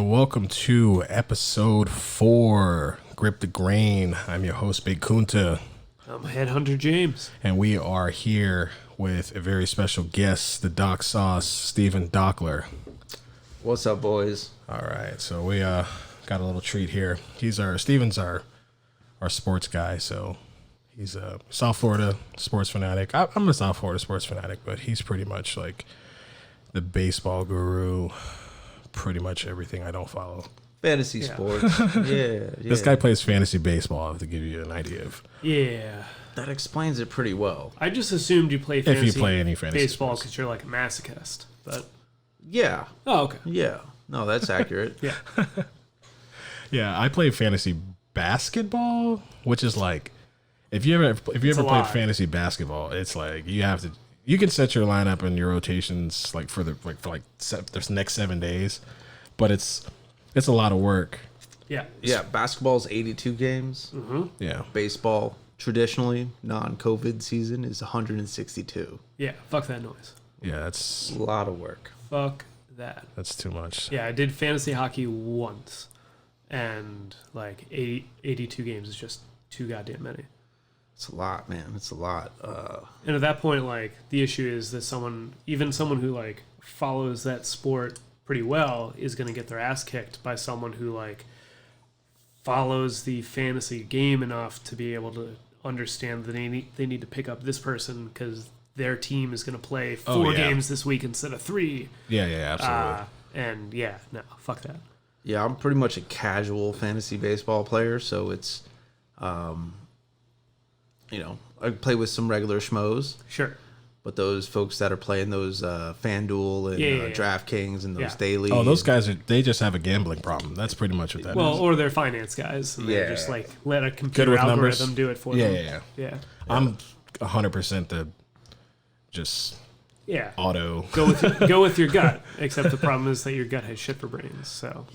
and welcome to episode 4, Grip the Grain. I'm your host, Big Kunta. I'm Headhunter James. And we are here with a very special guest, the Doc Sauce, Steven Dockler. What's up, boys? All right, so we got a little treat here. Steven's our sports guy, so he's a South Florida sports fanatic. I'm a South Florida sports fanatic, but he's pretty much like the baseball guru, pretty much everything I don't follow. Fantasy sports. Yeah. This guy plays fantasy baseball, to give you an idea of. Yeah. That explains it pretty well. I just assumed you play fantasy If you play any fantasy baseball because you're like a masochist. But Yeah. oh, okay. Yeah. No, that's accurate. Yeah. Yeah, I play fantasy basketball, which is like, if you ever played fantasy basketball, it's like you can set your lineup and your rotations like for the next 7 days, but it's a lot of work. Yeah. Yeah, basketball's 82 games. Mm-hmm. Yeah, Baseball, traditionally, non-COVID season, is 162. Yeah. Fuck that noise. yeah, that's A lot of work. Fuck that. too much. Yeah, I did fantasy hockey once, and like 82 games is just too goddamn many. It's a lot, man. It's a lot. And at that point, like, the issue is that someone who like follows that sport pretty well is going to get their ass kicked by someone who like follows the fantasy game enough to be able to understand that they need to pick up this person because their team is going to play 4 games this week instead of 3. Yeah, absolutely. And yeah, no, fuck that. Yeah, I'm pretty much a casual fantasy baseball player, so it's, I play with some regular schmoes. Sure. But those folks that are playing those FanDuel and DraftKings and those daily. Oh, those guys they just have a gambling problem. That's pretty much what that is. Well, or they're finance guys, and they just like let a computer with algorithm numbers. do it for them. Yeah. I'm 100% the just auto. Go with your gut. Except the problem is that your gut has shit for brains. So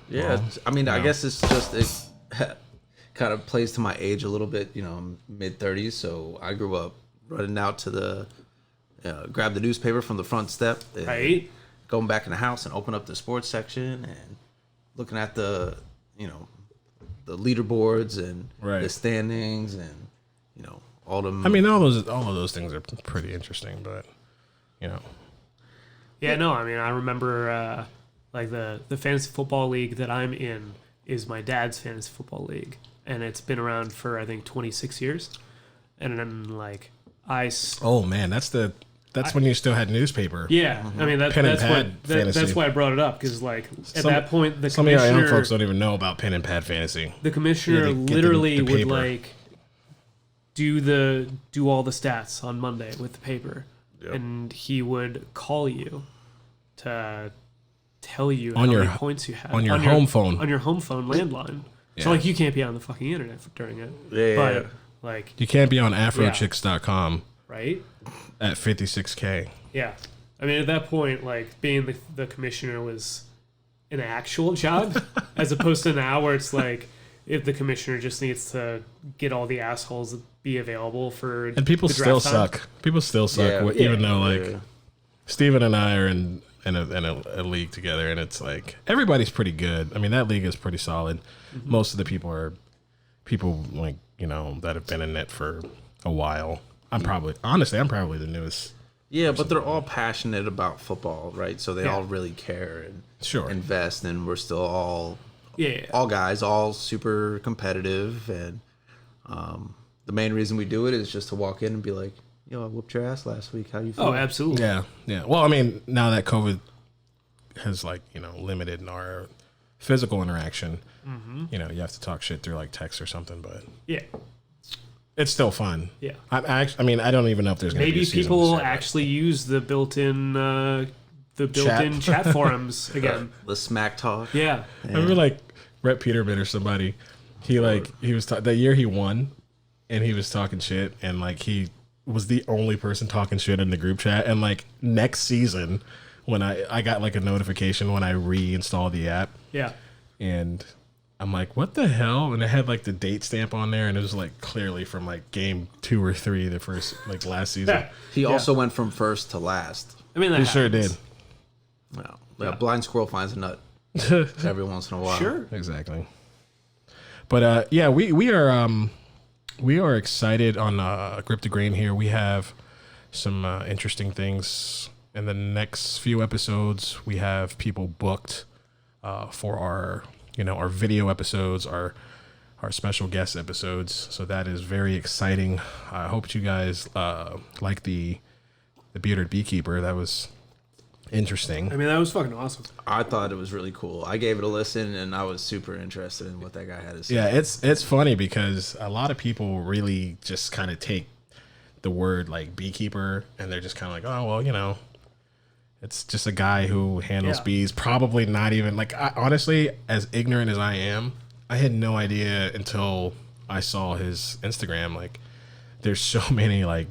Yeah, I mean, I guess it's just it kind of plays to my age a little bit. I'm mid-30s, so I grew up running out to the grab the newspaper from the front step, and right, going back in the house and open up the sports section and looking at the the leaderboards and the standings and all them. I mean, all of those things are pretty interesting, but Yeah, no, I mean, I remember like the fantasy football league that I'm in is my dad's fantasy football league, and it's been around for I think 26 years, and then like oh man, that's when you still had newspaper. Yeah, I mean that's why I brought it up because like at that point the some of our young folks don't even know about pen and pad fantasy. The commissioner literally would like do all the stats on Monday with the paper, and he would call you to tell you how many points you had on your home phone landline. Yeah. So like you can't be on the fucking internet during it. But like you can't be on afrochicks.com right at 56K. Yeah, I mean at that point like being the commissioner was an actual job as opposed to now where it's like if the commissioner just needs to get all the assholes to be available for and people still suck. People still suck even though like Steven and I are in a league together, and it's like everybody's pretty good. I mean, that league is pretty solid. Mm-hmm. Most of the people are people like that have been in it for a while. I'm probably the newest. Yeah, but they're all passionate about football, right? So they all really care and invest, and we're still all guys, all super competitive, and the main reason we do it is just to walk in and be like, I whooped your ass last week. How you feel? Oh, absolutely. Yeah. Well, I mean, now that COVID has limited our physical interaction, you have to talk shit through like text or something, but it's still fun. Yeah. I mean, I don't even know if there's going to be a season people will actually use the built-in chat forums again. The smack talk. Yeah. I remember like Brett Peterman or somebody. He was that year he won, and he was talking shit, and like he was the only person talking shit in the group chat. And like next season, when I got like a notification when I reinstalled the app. Yeah. And I'm like, what the hell? And it had like the date stamp on there, and it was like clearly from like game 2 or 3, the first like last season. He also went from first to last. I mean, he sure did. Well, blind squirrel finds a nut. every once in a while. Sure. Exactly. But yeah, we are excited on Grip the Grain here. We have some interesting things in the next few episodes. We have people booked for our video episodes, our special guest episodes. So that is very exciting. I hope you guys like the Bearded Beekeeper. That was interesting. I mean, that was fucking awesome. I thought it was really cool. I gave it a listen, and I was super interested in what that guy had to say. Yeah, it's funny because a lot of people really just kind of take the word like beekeeper, and they're just kind of like, oh well, it's just a guy who handles bees. Probably not even like. Honestly, as ignorant as I am, I had no idea until I saw his Instagram. Like, there's so many like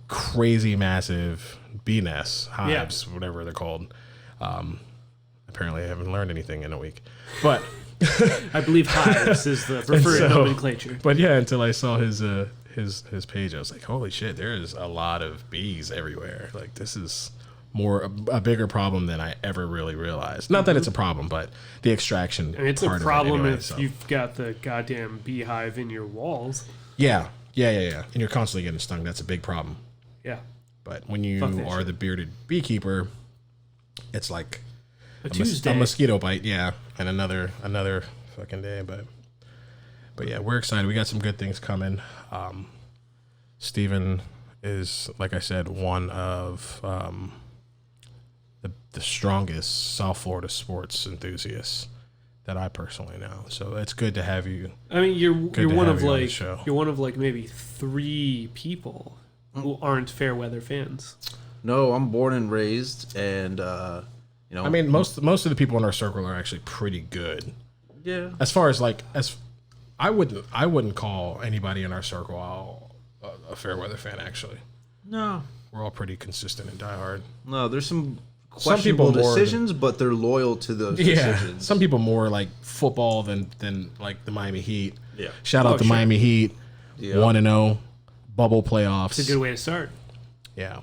crazy massive bee nests, hives, whatever they're called. Apparently I haven't learned anything in a week, but I believe hives is the preferred nomenclature. But yeah, until I saw his page, I was like, holy shit, there is a lot of bees everywhere. Like, this is a bigger problem than I ever really realized. Not that it's a problem, but the extraction. And it's a problem if you've got the goddamn beehive in your walls. Yeah. And you're constantly getting stung. That's a big problem. Yeah. But when you are the Bearded Beekeeper, it's like a mosquito bite, and another fucking day. But yeah, we're excited. We got some good things coming. Steven is, like I said, one of the strongest South Florida sports enthusiasts that I personally know. So it's good to have you. I mean, you're one of like maybe 3 people who aren't fair weather fans. No, I'm born and raised, and I mean, most of the people in our circle are actually pretty good. Yeah. As far as I wouldn't call anybody in our circle a fair weather fan. Actually, no, we're all pretty consistent and diehard. No, there's some questionable decisions, but they're loyal to those decisions. Some people more like football than like the Miami Heat. Yeah. Shout out to Miami Heat, 1-0, bubble playoffs. It's a good way to start. Yeah.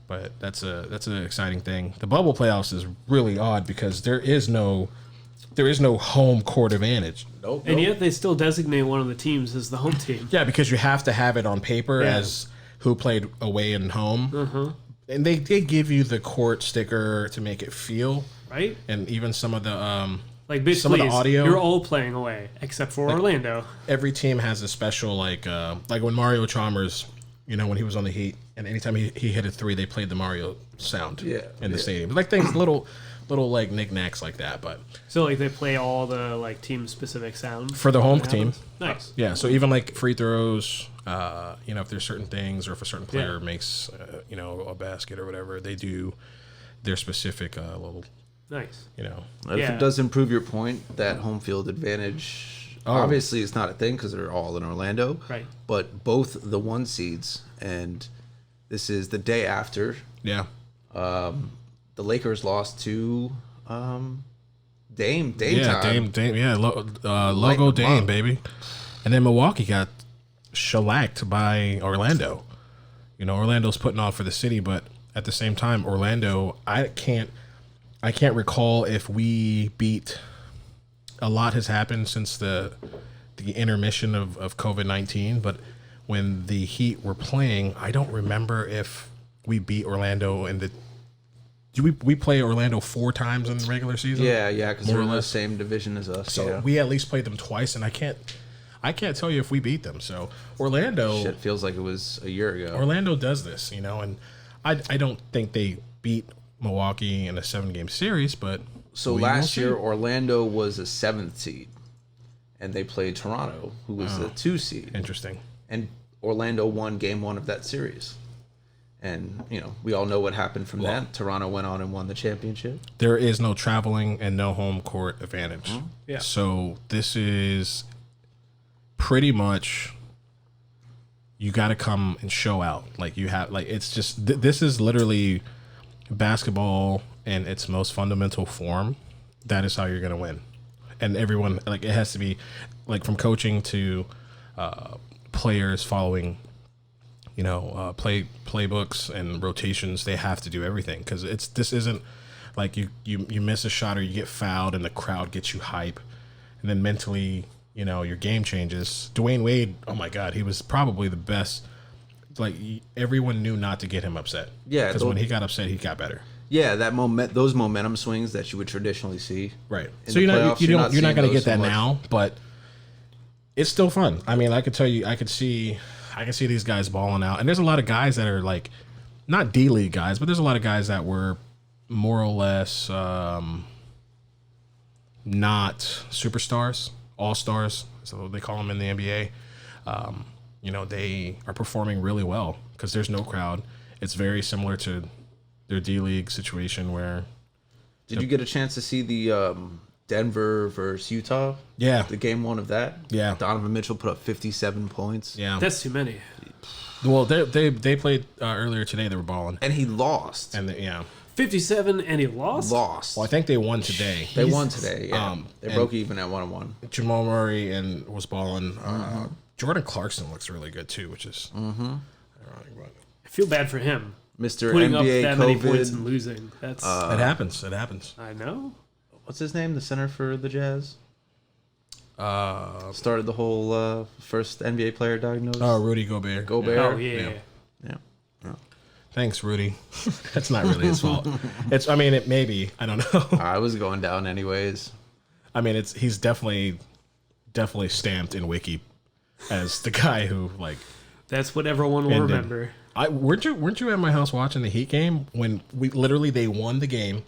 But that's an exciting thing. The bubble playoffs is really odd because there is no home court advantage. Nope. And yet they still designate one of the teams as the home team. Yeah, because you have to have it on paper as who played away and home. Mm-hmm. And they give you the court sticker to make it feel right. And even some of the like basically some of the audio. You're all playing away except for Orlando. Every team has a special like when Mario Chalmers, when he was on the Heat, and anytime he hit a 3, they played the Mario sound in the stadium. Like things, little like knickknacks like that. But so like they play all the like team specific sound for the home team. Nice. Yeah. So even like free throws, if there's certain things, or if a certain player makes a basket or whatever, they do their specific little. Nice. If it does improve your point, that home field advantage. Obviously, it's not a thing because they're all in Orlando. Right. But both the 1 seeds, and this is the day after. Yeah. The Lakers lost to Dame yeah, time. Dame. Yeah, logo Dame, baby. And then Milwaukee got shellacked by Orlando. Orlando's putting on for the city, but at the same time, Orlando, I can't recall if we beat. A lot has happened since the intermission of COVID-19, but when the Heat were playing, I don't remember if we beat Orlando in the. Do we play Orlando 4 times in the regular season? Yeah, because they're in the same division as us. So we at least played them twice, and I can't tell you if we beat them. So Orlando. Shit feels like it was a year ago. Orlando does this, and I don't think they beat Milwaukee in a 7-game series, but. So last year, Orlando was a 7th seed, and they played Toronto, who was the 2 seed. Interesting. And Orlando won Game 1 of that series. And, we all know what happened from that. Toronto went on and won the championship. There is no traveling and no home court advantage. Mm-hmm. Yeah. So this is pretty much you got to come and show out. Like you have, like it's just this is literally basketball in its most fundamental form. That is how you're gonna win. And everyone, like, it has to be like from coaching to players following, playbooks and rotations. They have to do everything because this isn't Like you miss a shot or you get fouled and the crowd gets you hype, and then mentally, your game changes. Dwayne Wade, oh my God, he was probably the best. Like everyone knew not to get him upset. Yeah, because when he got upset, he got better. Yeah, those momentum swings that you would traditionally see. Right. So you're not going to get that now, but it's still fun. I mean, I could tell you, I can see these guys balling out, and there's a lot of guys that are like not D-League guys, but there's a lot of guys that were more or less not superstars, all-stars, so they call them in the NBA. They are performing really well because there's no crowd. It's very similar to their D-League situation where... Did you get a chance to see the Denver versus Utah? Yeah. The game one of that? Yeah. Donovan Mitchell put up 57 points. Yeah. That's too many. Well, they played earlier today. They were balling. And he lost. And 57 and he lost? Lost. Well, I think they won today. They won today, yeah. They broke even at 1-1. Jamal Murray was balling. Jordan Clarkson looks really good, too, which is ironic. But I feel bad for him. Mr. Putting NBA up that many points and losing. That's it happens. It happens. I know. What's his name? The center for the Jazz? Started the whole first NBA player diagnosed. Oh, Rudy Gobert. Oh, yeah. Thanks, Rudy. That's not really his fault. It maybe. I don't know. I was going down anyways. I mean, he's definitely stamped in Wiki as the guy who That's what everyone will remember. Weren't you at my house watching the Heat game when they won the game,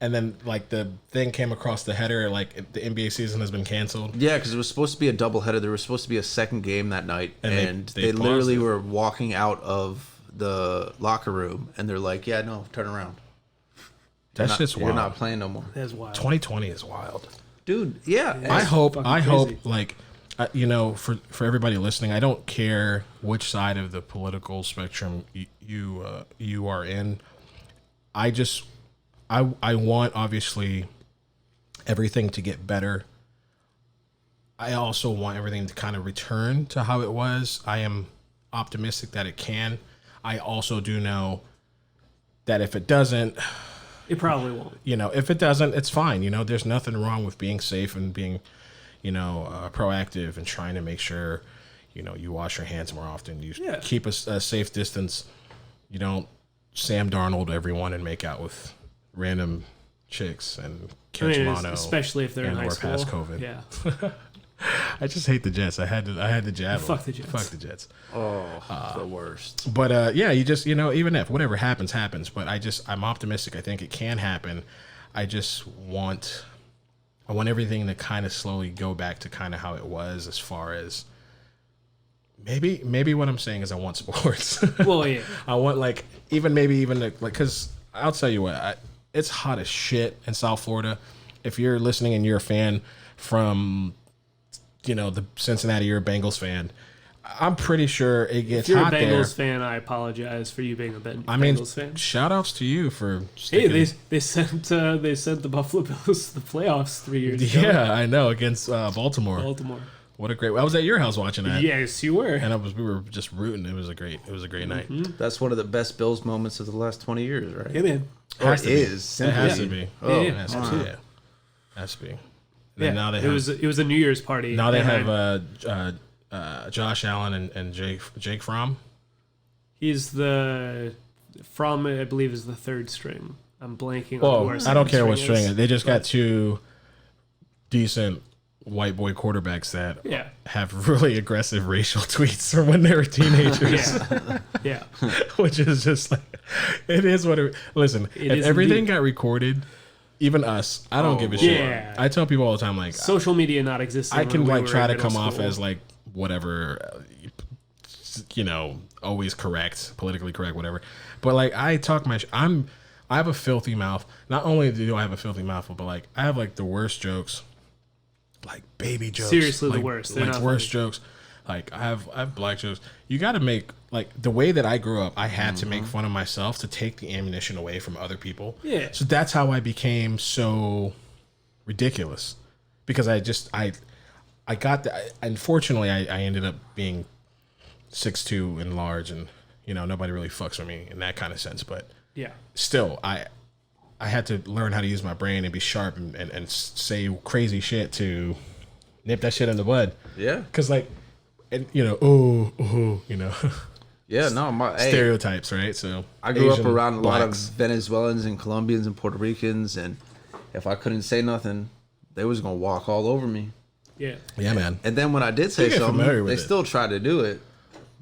and then the thing came across the header the NBA season has been canceled? Yeah, because it was supposed to be a doubleheader. There was supposed to be a second game that night, and they literally were walking out of the locker room, and they're like, "Yeah, no, turn around. That's just wild. You're not playing no more." That's wild. 2020 is wild, dude. Yeah, I hope for everybody listening, I don't care which side of the political spectrum you are in. I want, obviously, everything to get better. I also want everything to kind of return to how it was. I am optimistic that it can. I also do know that if it doesn't... It probably won't. If it doesn't, it's fine. There's nothing wrong with being safe and being... proactive and trying to make sure, you wash your hands more often. You keep a safe distance. You don't Sam Darnold everyone and make out with random chicks and catch mono. Especially if they're in high school. Past COVID. Yeah. I just hate the Jets. I had to jab. Fuck the Jets. Fuck the Jets. Oh, the worst. But you just even if whatever happens. But I'm optimistic. I think it can happen. I want everything to kind of slowly go back to kind of how it was, as far as maybe what I'm saying is I want sports. Well, yeah. I want because I'll tell you what, it's hot as shit in South Florida. If you're listening and you're a fan from, the Cincinnati, you're a Bengals fan, I'm pretty sure it gets hot there. If you're a Bengals fan, I apologize for you being a Bengals fan. Shout outs to you for sticking. Hey, they sent the Buffalo Bills to the playoffs 3 years ago. Yeah, I know, against Baltimore. What a great! I was at your house watching that. Yes, you were. And we were just rooting. It was a great night. That's one of the best Bills moments of the last 20 years, right? Yeah, man. It has to be. Oh, yeah. Has to be. And now they have, it was a New Year's party. Now they have Josh Allen and Jake Fromm. He's Fromm, I believe, is the third string. I'm blanking on who I don't care what string. They just got two decent white boy quarterbacks that have really aggressive racial tweets from when they were teenagers. Yeah. Which is just it is what it... Listen, if everything got recorded... Even us, I don't give a shit. Yeah. I tell people all the time, social media not existing. I can try to come off as whatever, always correct, politically correct, whatever. But I talk my I have a filthy mouth. Not only do I have a filthy mouth, but I have the worst jokes, baby jokes. Seriously, the worst. They're not worst jokes. I have black jokes. You got to make the way that I grew up. I had to make fun of myself to take the ammunition away from other people. Yeah. So that's how I became so ridiculous, because I got that. Unfortunately, I ended up being 6'2" and large, and nobody really fucks with me in that kind of sense. But yeah, still I had to learn how to use my brain and be sharp and say crazy shit to nip that shit in the bud. Yeah. Because like, and, you know, Yeah, no, stereotypes, right? So I grew up around a lot of Venezuelans and Colombians and Puerto Ricans, and if I couldn't say nothing, they was gonna walk all over me. Yeah. Yeah, man. And then when I did say something, they still tried to do it.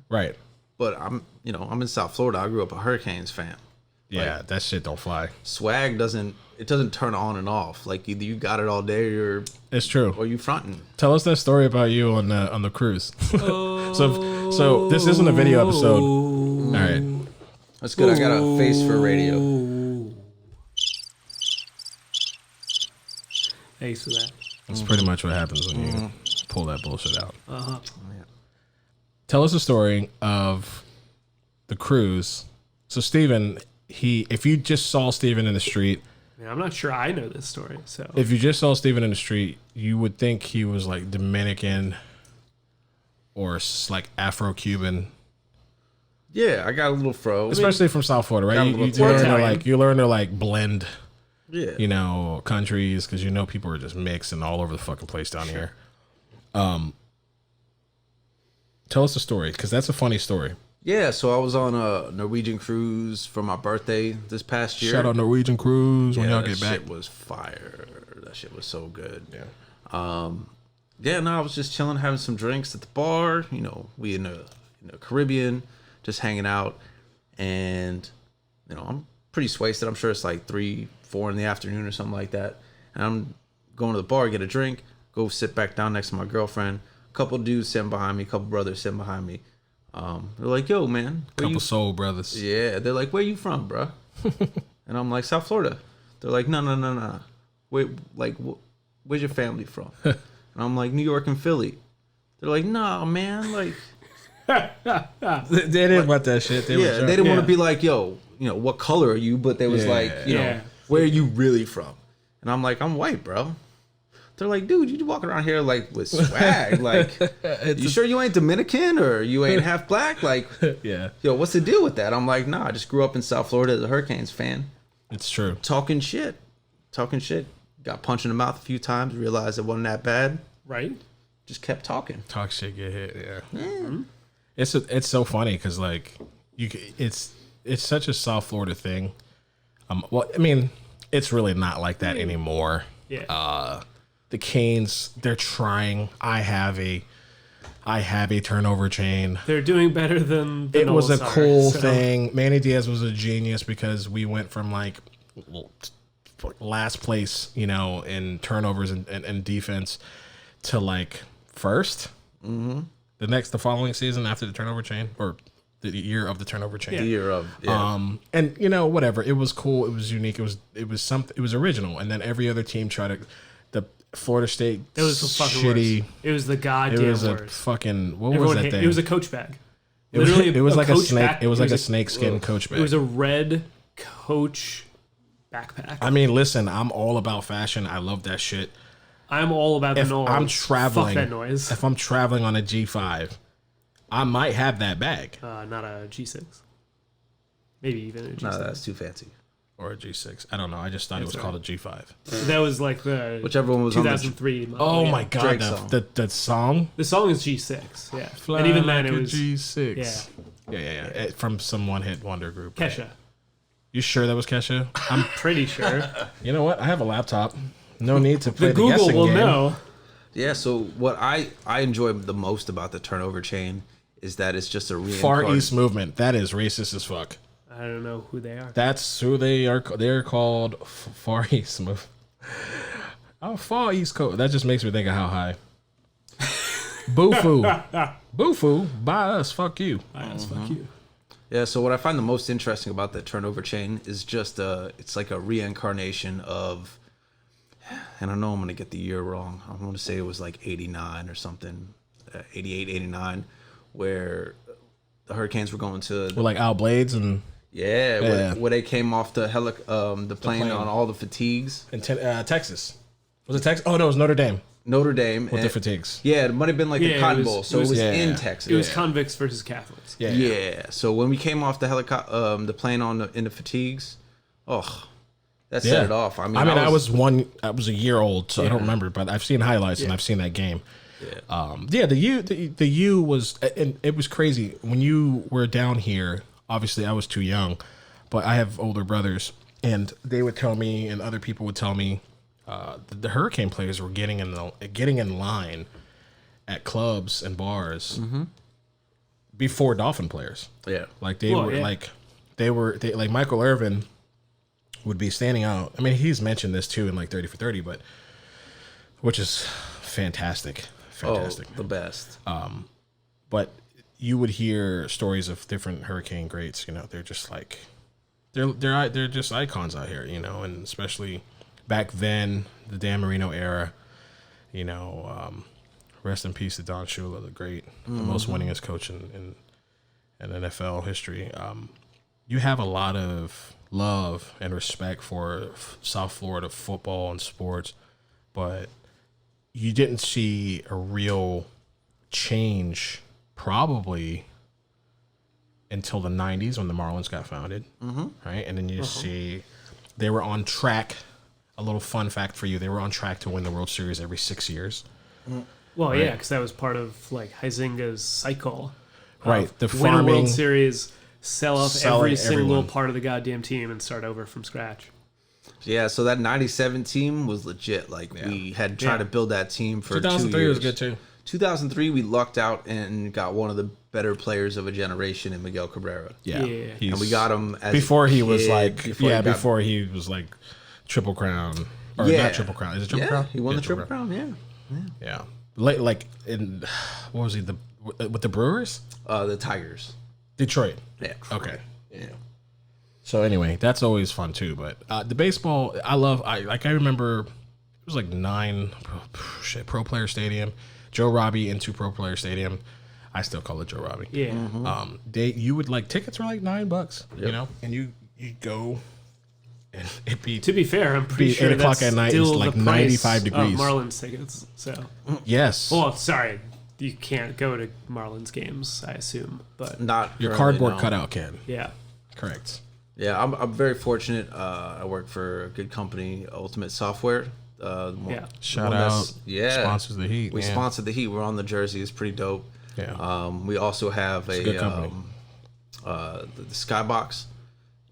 Right. But I'm in South Florida. I grew up a Hurricanes fan. Yeah, like, that shit don't fly. Swag doesn't turn on and off. Like either you got it all day or it's true, or you fronting. Tell us that story about you on the cruise. So this isn't a video episode. All right, that's good. I got a face for radio. Thanks for that. That's pretty much what happens when you pull that bullshit out. Uh-huh. Yeah. Tell us the story of the cruise. So Steven, if you just saw Steven in the street, Man, I'm not sure I know this story. So if you just saw Steven in the street, you would think he was like Dominican or like Afro-Cuban. Yeah, I got a little fro, especially from South Florida, right? You learn to like blend, you know, countries because you know people are just mixing all over the fucking place down here. Tell us the story because that's a funny story. Yeah, so I was on a Norwegian cruise for my birthday this past year. Shout out Norwegian cruise when y'all get back. That shit was fire. That shit was so good. Yeah. I was just chilling, having some drinks at the bar. You know, we in the Caribbean, just hanging out, and you know, I'm pretty wasted. I'm sure it's like 3-4 in the afternoon or something like that. And I'm going to the bar, get a drink, go sit back down next to my girlfriend. A couple dudes sitting behind me, a couple brothers sitting behind me. They're like, yo, man. Couple soul brothers. Yeah. They're like, where you from, bro? And I'm like, South Florida. They're like, no. Wait, like, where's your family from? And I'm like, New York and Philly. They're like, nah, man. Like, they didn't want that shit. They didn't want to be like, yo, you know, what color are you? But they was like, you know, where are you really from? And I'm like, I'm white, bro. They're like, dude, you walking around here like with swag. Like, you sure you ain't Dominican or you ain't half black? Like, yo, what's the deal with that? I'm like, nah, I just grew up in South Florida as a Hurricanes fan. It's true. Talking shit. Got punched in the mouth a few times. Realized it wasn't that bad. Right. Just kept talking. Talk shit, get hit. Yeah. Mm-hmm. It's so funny because like it's such a South Florida thing. Well, I mean, it's really not like that anymore. Yeah. The Canes, they're trying. I have a turnover chain. They're doing better than the it Nole was a are, cool thing. Manny Diaz was a genius because we went from like last place, you know, in turnovers and defense to like first. Mm-hmm. The following season after the turnover chain or the year of the turnover chain. The year of and you know, whatever. It was cool. It was unique. It was original. And then every other team tried to. The Florida State. It was the fucking shitty. Worst. It was the goddamn It was worst. a fucking was that thing? It was a coach bag. Literally, it was like a snake. It was like a snakeskin coach bag. It was a red coach backpack. I mean, listen, I'm all about fashion. I love that shit. I'm all about the Nole. I'm traveling. Fuck that noise. If I'm traveling on a G5, I might have that bag. Not a G6. Maybe even a G6. No, that's too fancy. Or a G6. I don't know. I just thought it was called a G5. That was like the whichever one was 2003. Oh my god, that song. The song is G6. Yeah, Fly and even then it was G6. Yeah. From some one-hit wonder group. Kesha. Right? You sure that was Kesha? I'm pretty sure. You know what? I have a laptop. No need to play the Google guessing will game. know. Yeah. So what I enjoy the most about the turnover chain is that it's just a Far East movement. That is racist as fuck. I don't know who they are. That's who they are. They're called Far East Move. Oh, Far East Coast. That just makes me think of how high. Boo-foo. Boo-foo. By us. Fuck you. By us. Fuck you. Yeah, so what I find the most interesting about the turnover chain is just it's like a reincarnation of, and I know I'm going to get the year wrong. I'm going to say it was like 89 or something, 88, 89, where the Hurricanes were going to... With like Al Blades and... Yeah, where they came off the plane on all the fatigues. In Texas. Was it Texas? Oh, no, it was Notre Dame. Notre Dame. With the fatigues. Yeah, it might have been like the Cotton Bowl. So it was in Texas. It was convicts versus Catholics. Yeah. So when we came off the plane in the fatigues, that set it off. I mean, I was a year old, so I don't remember, but I've seen highlights and I've seen that game. Yeah. The U was, and it was crazy when you were down here. Obviously, I was too young, but I have older brothers, and they would tell me, and other people would tell me, the Hurricane players were getting in line at clubs and bars before Dolphin players. Yeah, like they were like Michael Irvin would be standing out. I mean, he's mentioned this too in like 30 for 30, but which is fantastic. The best. But you would hear stories of different Hurricane greats. You know, they're just like they're just icons out here. You know, and especially back then, the Dan Marino era. You know, rest in peace to Don Shula, the great, the most winningest coach in NFL history. You have a lot of love and respect for South Florida football and sports, but you didn't see a real change probably until the 90s when the Marlins got founded, right? And then you see they were on track. A little fun fact for you, they were on track to win the World Series every 6 years. Well, right? Yeah, because that was part of like Huizinga's cycle. Right, the win farming, a World Series, sell off every single part of the goddamn team and start over from scratch. Yeah, so that 97 team was legit. Like, we had tried to build that team for 2 years. 2003 was good, too. 2003, we lucked out and got one of the better players of a generation in Miguel Cabrera. Yeah. And we got him as before he was like, before he was like Triple Crown. Or not Triple Crown. Is it Triple Crown? He won the Triple Crown, Yeah. Like, in, what was he, with the Brewers? The Tigers. Detroit. Yeah. Okay. Yeah. So anyway, that's always fun too. But the baseball, I remember it was like 9 Pro Player Stadium, Joe Robbie into Pro Player Stadium. I still call it Joe Robbie. Yeah. You would like tickets were like $9, you know, and you go, and it'd be, to be fair, I'm pretty sure 8 o'clock at night. It's like 95 degrees. Marlins tickets. So yes. Well, sorry. You can't go to Marlins games, I assume, but not your cardboard cutout can. Yeah, correct. Yeah, I'm very fortunate. I work for a good company, Ultimate Software. Shout out. Yeah, sponsors the Heat. We sponsored the Heat. We're on the jersey. It's pretty dope. Yeah. We also have the Skybox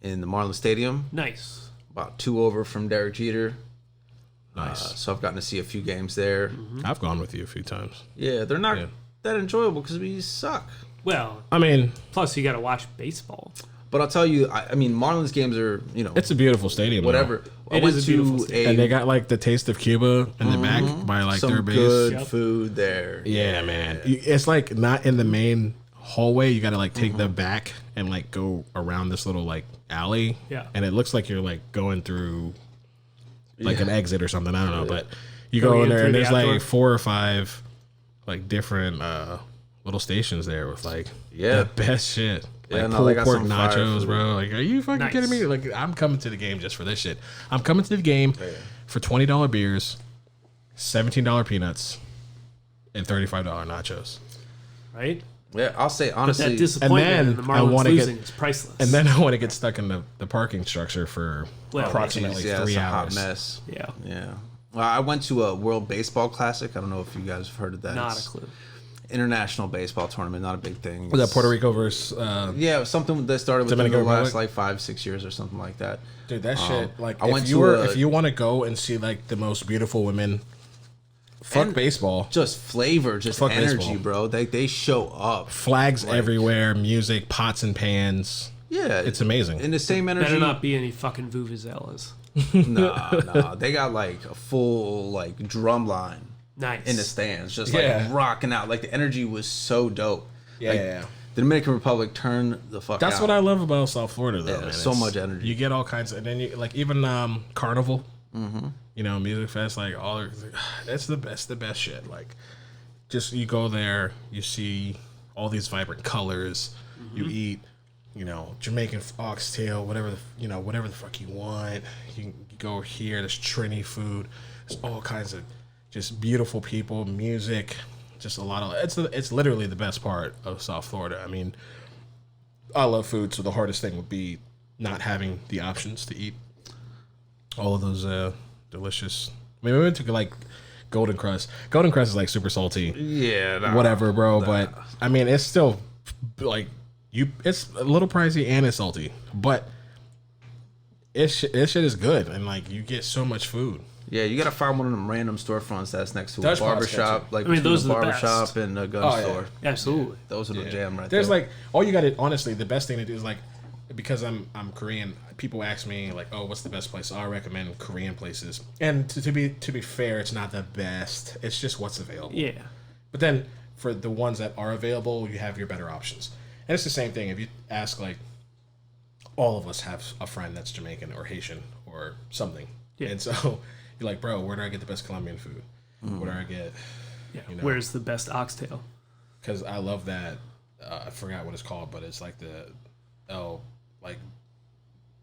in the Marlins Stadium. Nice. About 2 over from Derek Jeter. Nice. So I've gotten to see a few games there. I've gone with you a few times. Yeah, they're not that enjoyable because we suck. Well, I mean, plus you got to watch baseball. But I'll tell you, I mean, Marlins games are, you know, it's a beautiful stadium. Whatever. I went to and they got like the Taste of Cuba in the back by like some their base. Good food there. Yeah, man. It's like not in the main hallway. You got to like take the back and like go around this little like alley. Yeah. And it looks like you're like going through like an exit or something. I don't know, but you go in there and there's like 4 or 5 like different little stations there with like the best shit. Like pulled pork nachos, bro. Like, are you fucking kidding me? Like, I'm coming to the game just for this shit. I'm coming to the game for $20 beers, $17 peanuts, and $35 nachos. Right? Yeah, I'll say honestly. But that disappointment in the Marlins losing is priceless. And then I want to get stuck in the parking structure for approximately 3 hours. It's a hot mess. Yeah. Well, I went to a World Baseball Classic. I don't know if you guys have heard of that. Not a clue. International baseball tournament, not a big thing. Was that Puerto Rico versus? Yeah, it was something that started within the last like 5-6 years or something like that. Dude, that shit. Like, if you want to go and see like the most beautiful women, fuck baseball. Just flavor, just fuck energy, baseball. Bro. They show up. Flags everywhere, music, pots and pans. Yeah, it's amazing. In the same energy. Better not be any fucking vuvuzelas. Nah. They got like a full like drum line. Nice. In the stands, just like rocking out. Like the energy was so dope. Yeah. Like, the Dominican Republic turned the fuck out. That's what I love about South Florida, though, man. So much energy. You get all kinds of, and then you like even Carnival, you know, Music Fest, like all. That's the best shit. Like, just you go there, you see all these vibrant colors, you eat, you know, Jamaican oxtail, whatever the fuck you want. You go here. There's Trini food. There's all kinds of just beautiful people, music, just a lot of. It's literally the best part of South Florida. I mean, I love food, so the hardest thing would be not having the options to eat All of those delicious. I mean, we went to like Golden Crust. Golden Crust is like super salty. Yeah, whatever, bro. But I mean, it's still like it's a little pricey and it's salty, but this shit is good, and like you get so much food. Yeah, you gotta find one of them random storefronts that's next to a barbershop. Like, I mean, those are the barbershop and a gun store. Yeah. Absolutely, those are the jam right There's there. like all you got to honestly. The best thing to do is like, because I'm Korean. People ask me like, oh, what's the best place? So I recommend Korean places. And to be fair, it's not the best. It's just what's available. Yeah. But then for the ones that are available, you have your better options. And it's the same thing. If you ask like, all of us have a friend that's Jamaican or Haitian or something. Yeah. And so you're like, bro, where do I get the best Colombian food? Where do I get? Yeah. You know, where's the best oxtail? Because I love that. I forgot what it's called, but it's like the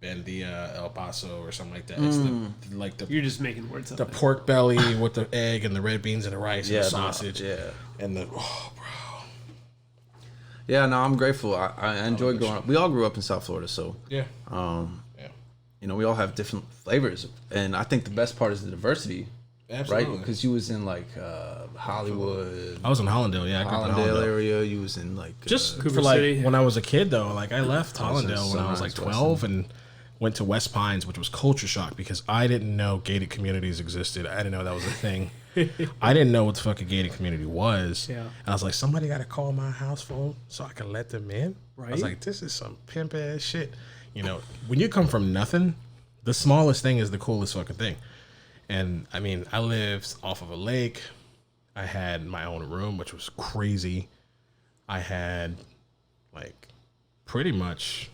Bandia El Paso or something like that. It's You're just making words up. The pork belly with the egg and the red beans and the rice and the sausage. And the bro. Yeah, no, I'm grateful. I enjoy growing up. We all grew up in South Florida, so yeah. You know, we all have different flavors, and I think the best part is the diversity. Absolutely. Right? Because you was in like Hollywood. I was in Hollandale, yeah. I grew up in Hollandale area. You was in like just for like City. When I was a kid though. Like I left Hollandale when I was like 12 and went to West Pines, which was culture shock because I didn't know gated communities existed. I didn't know that was a thing. I didn't know what the fuck a gated community was. Yeah. And I was like, somebody got to call my house phone so I can let them in. Right. I was like, this is some pimp ass shit. You know, when you come from nothing, the smallest thing is the coolest fucking thing. And I mean, I lived off of a lake. I had my own room, which was crazy. I had like pretty much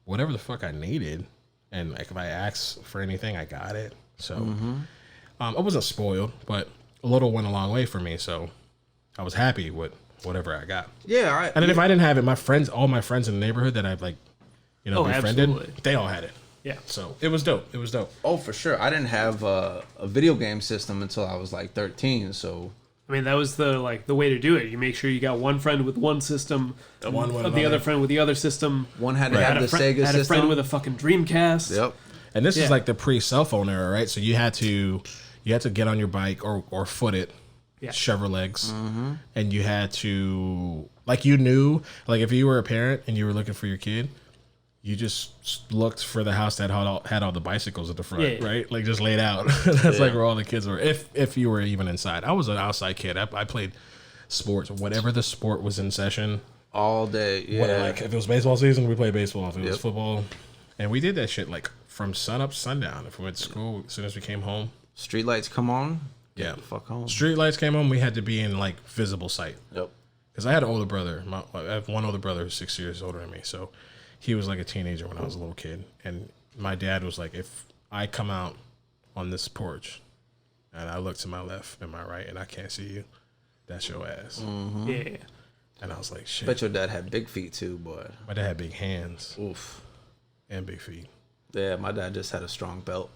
whatever the fuck I needed. And like if I asked for anything, I got it. So I wasn't spoiled, but a little went a long way for me. So I was happy with whatever I got. Yeah. And then if I didn't have it, all my friends in the neighborhood that I've like, you know, befriended, they all had it. Yeah. So it was dope. It was dope. Oh, for sure. I didn't have a video game system until I was like 13. So I mean, that was the way to do it. You make sure you got one friend with one system, the other friend with the other system. One had to have the Sega system. Had a friend with a fucking Dreamcast. Yep. And this is like the pre-cell phone era, right? So you had to get on your bike or foot it, shove your legs, and you had to you knew if you were a parent and you were looking for your kid. You just looked for the house that had all the bicycles at the front, right? Like just laid out. That's like where all the kids were. If you were even inside, I was an outside kid. I played sports, whatever the sport was in session, all day. Yeah. If it was baseball season, we played baseball. If it was football, and we did that shit like from sun up to sundown. If we went to school, as soon as we came home, street lights come on. Yeah, fuck home. Street lights came on. We had to be in like visible sight. Yep. Because I had an older brother. I have one older brother who's 6 years older than me. So. He was like a teenager when I was a little kid. And my dad was like, if I come out on this porch and I look to my left and my right and I can't see you, that's your ass. Mm-hmm. Yeah. And I was like, shit. Bet your dad had big feet too, boy. My dad had big hands. Oof. And big feet. Yeah, my dad just had a strong belt.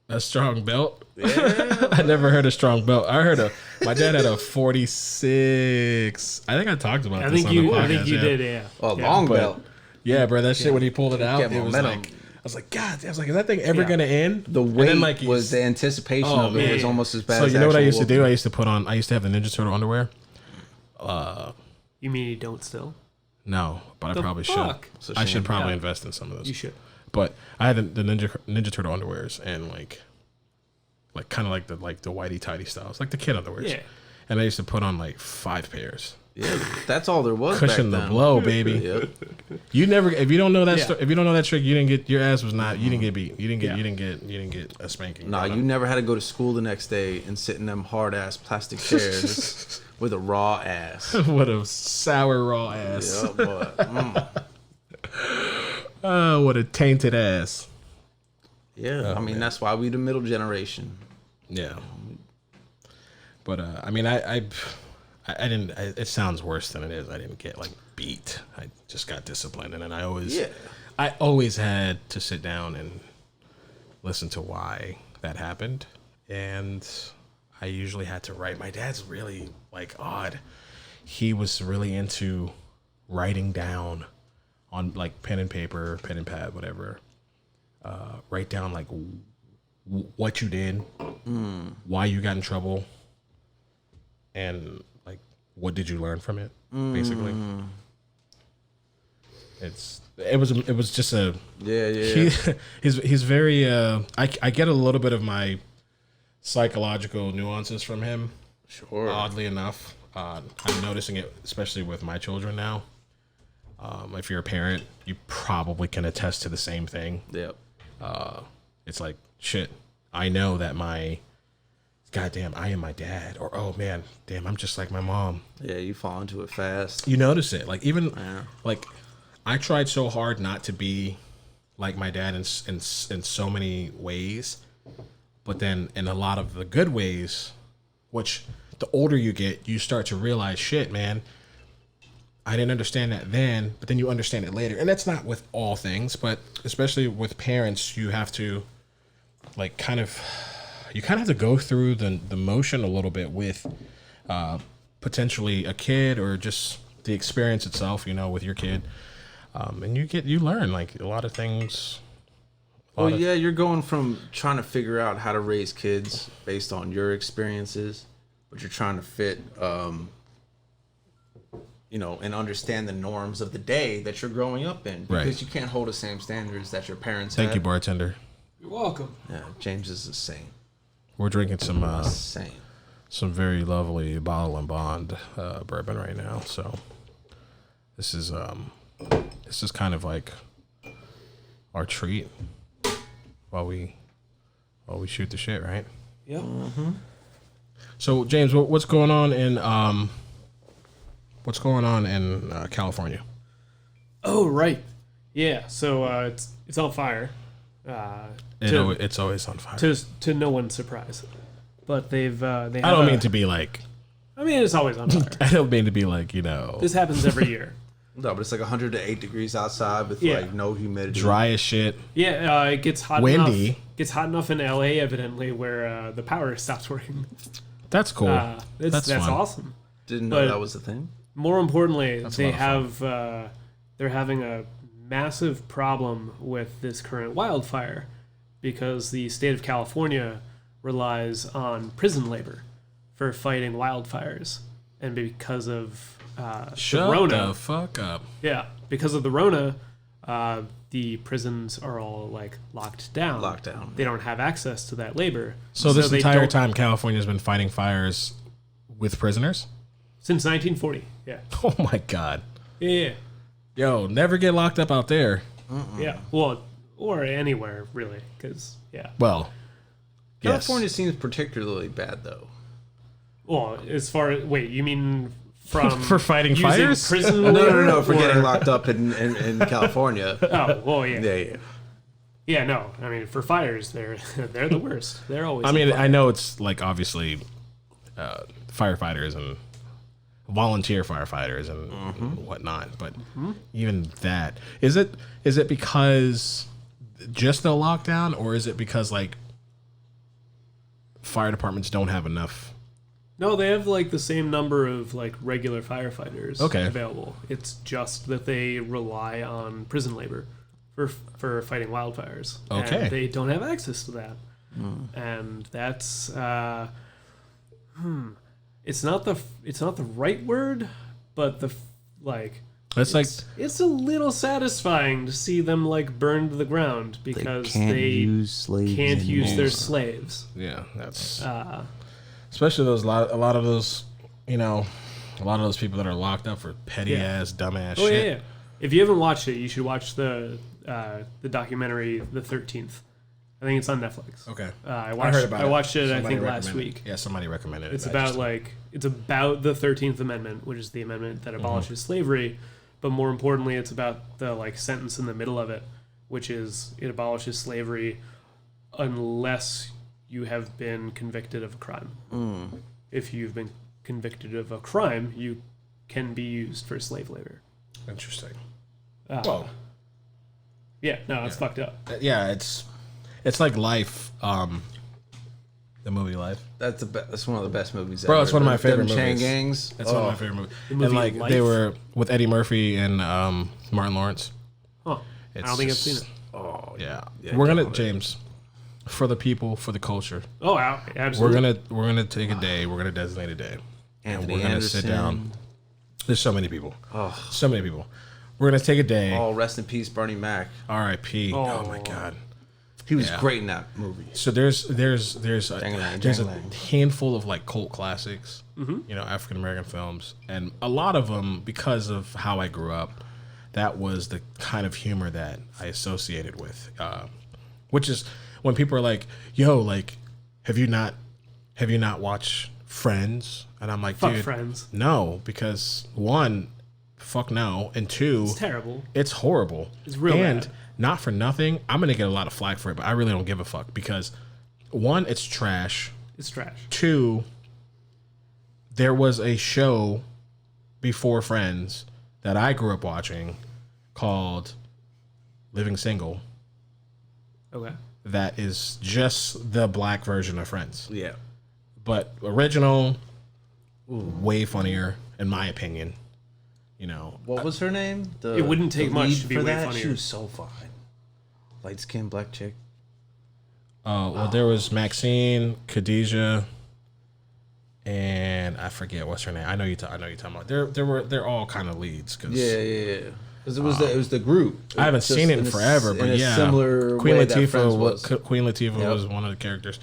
A strong belt? Yeah. I never heard a strong belt. My dad had a 46. I think I talked about this on the podcast. I think you did, yeah. Oh, long belt. Yeah, bro, that shit when he pulled it out, it was like, I was like, God, I was like, is that thing ever gonna end? The weight was the anticipation of it was almost as bad. So you know what I used to do? I used to have the Ninja Turtle underwear. You mean you don't still? No, but I probably should. I should probably invest in some of those. You should. But I had the Ninja Turtle underwears and like kind of like the whitey tighty styles, like the kid underwears. Yeah. And I used to put on like 5 pairs. Yeah, that's all there was. Cushion back the blow, baby. Yep. You never, if you don't know that, if you don't know that trick, you didn't get your ass was not. You didn't get beat. You didn't get a spanking. Nah, you never had to go to school the next day and sit in them hard ass plastic chairs with a raw ass. With a sour raw ass. Yeah, boy. Oh, what a tainted ass. Yeah, I mean that's why we the middle generation. Yeah. But I mean, I didn't. It sounds worse than it is. I didn't get like beat. I just got disciplined, and then I always had to sit down and listen to why that happened, and I usually had to write. My dad's really like odd. He was really into writing down on like pen and paper, pen and pad, whatever, write down like what you did, why you got in trouble, and like what did you learn from it, basically. It was just a he's very I get a little bit of my psychological nuances from him. Sure. Oddly enough, I'm noticing it especially with my children now. If you're a parent, you probably can attest to the same thing. Yep. It's like, shit, I know that goddamn, I am my dad. Or, oh man, damn, I'm just like my mom. Yeah, you fall into it fast. You notice it. Like, even, like, I tried so hard not to be like my dad in so many ways. But then in a lot of the good ways, which the older you get, you start to realize, shit, man, I didn't understand that then, but then you understand it later. And that's not with all things, but especially with parents, you have to like kind of have to go through the motion a little bit with potentially a kid or just the experience itself, you know, with your kid. And you learn like a lot of things. You're going from trying to figure out how to raise kids based on your experiences, but you're trying to fit and understand the norms of the day that you're growing up in. Because you can't hold the same standards that your parents had. Thank you, bartender. You're welcome. Yeah, James is the same. We're drinking some very lovely Bottle and Bond bourbon right now. So this is kind of like our treat while we shoot the shit, right? Yeah. Mm-hmm. So James, what's going on in California? Oh, right. Yeah. So it's on fire. It's always on fire. To no one's surprise, but they have I don't mean to be like. I mean, it's always on fire. I don't mean to be like, This happens every year. No, but it's like 108 degrees outside with like no humidity, dry as shit. Yeah, it gets hot. Windy. Enough. Gets hot enough in LA, evidently, where the power stops working. That's cool. That's awesome. Didn't know that was a thing. More importantly, they're having a massive problem with this current wildfire because the state of California relies on prison labor for fighting wildfires, and because of Shut the Rona, the fuck up. Yeah, because of the Rona, the prisons are all like locked down. They don't have access to that labor. So this entire time, California's been fighting fires with prisoners? Since 1940, yeah. Oh my God. Yeah. Yo, never get locked up out there. Yeah, well, or anywhere, really, because, yeah. Well, California seems particularly bad, though. Well, as far as, wait, you mean from... for fighting fires? Prison no, for getting locked up in California. Oh, well, yeah. Yeah. Yeah, no, I mean, for fires, they're the worst. They're always... I mean, I know it's, like, obviously, firefighters and... volunteer firefighters and whatnot, but even that, is it because just the lockdown, or is it because like fire departments don't have enough? No, they have like the same number of like regular firefighters available. It's just that they rely on prison labor for fighting wildfires. Okay, and they don't have access to that, and that's It's not the right word, but it's a little satifying to see them like burned to the ground because they can't use their slaves. Yeah, that's especially a lot of those people that are locked up for petty ass, dumbass shit. Yeah. If you haven't watched it, you should watch the documentary The 13th. I think it's on Netflix. Okay. I watched it. I think last week. Yeah, somebody recommended it. It's about the 13th Amendment, which is the amendment that abolishes slavery, but more importantly, it's about the like sentence in the middle of it, which is it abolishes slavery unless you have been convicted of a crime. If you've been convicted of a crime, you can be used for slave labor. Interesting. Whoa. Yeah. No, it's fucked up. Yeah, It's like Life, the movie Life. That's one of the best movies Bro, ever. it's one of my favorite Chain movies. Gangs. That's one of my favorite movies. movie And like Life? they were with Eddie Murphy and Martin Lawrence. Huh. I don't think I've seen it. Oh yeah. We're gonna James, for the people, for the culture. Oh, absolutely. We're gonna take a day. We're gonna designate a day, Anthony and we're gonna Anderson. sit down. There's so many people. Oh, so many people. We're gonna take a day. Oh, rest in peace, Bernie Mac. R.I.P. Oh my God. He was great in that movie. So there's a handful of like cult classics, African American films, and a lot of them, because of how I grew up, that was the kind of humor that I associated with, which is when people are like, "Yo, like, have you not watched Friends?" And I'm like, fuck "Dude, Friends." No, because one, fuck no, and two, it's terrible. It's horrible. It's real bad. Not for nothing, I'm gonna get a lot of flack for it, but I really don't give a fuck because, one, it's trash. It's trash. Two, there was a show before Friends that I grew up watching called Living Single. Okay. That is just the black version of Friends. Yeah. But original, way funnier, in my opinion. What was her name? It wouldn't take much to be way funnier. She was so fine. Light skinned black chick. There was Maxine, Khadijah, and I forget what's her name. I know you talking about. They're all kind of leads. Cause, yeah. Because it was the group. I haven't seen it in forever, but yeah, similar Queen way Latifah. Queen Latifah was one of the characters.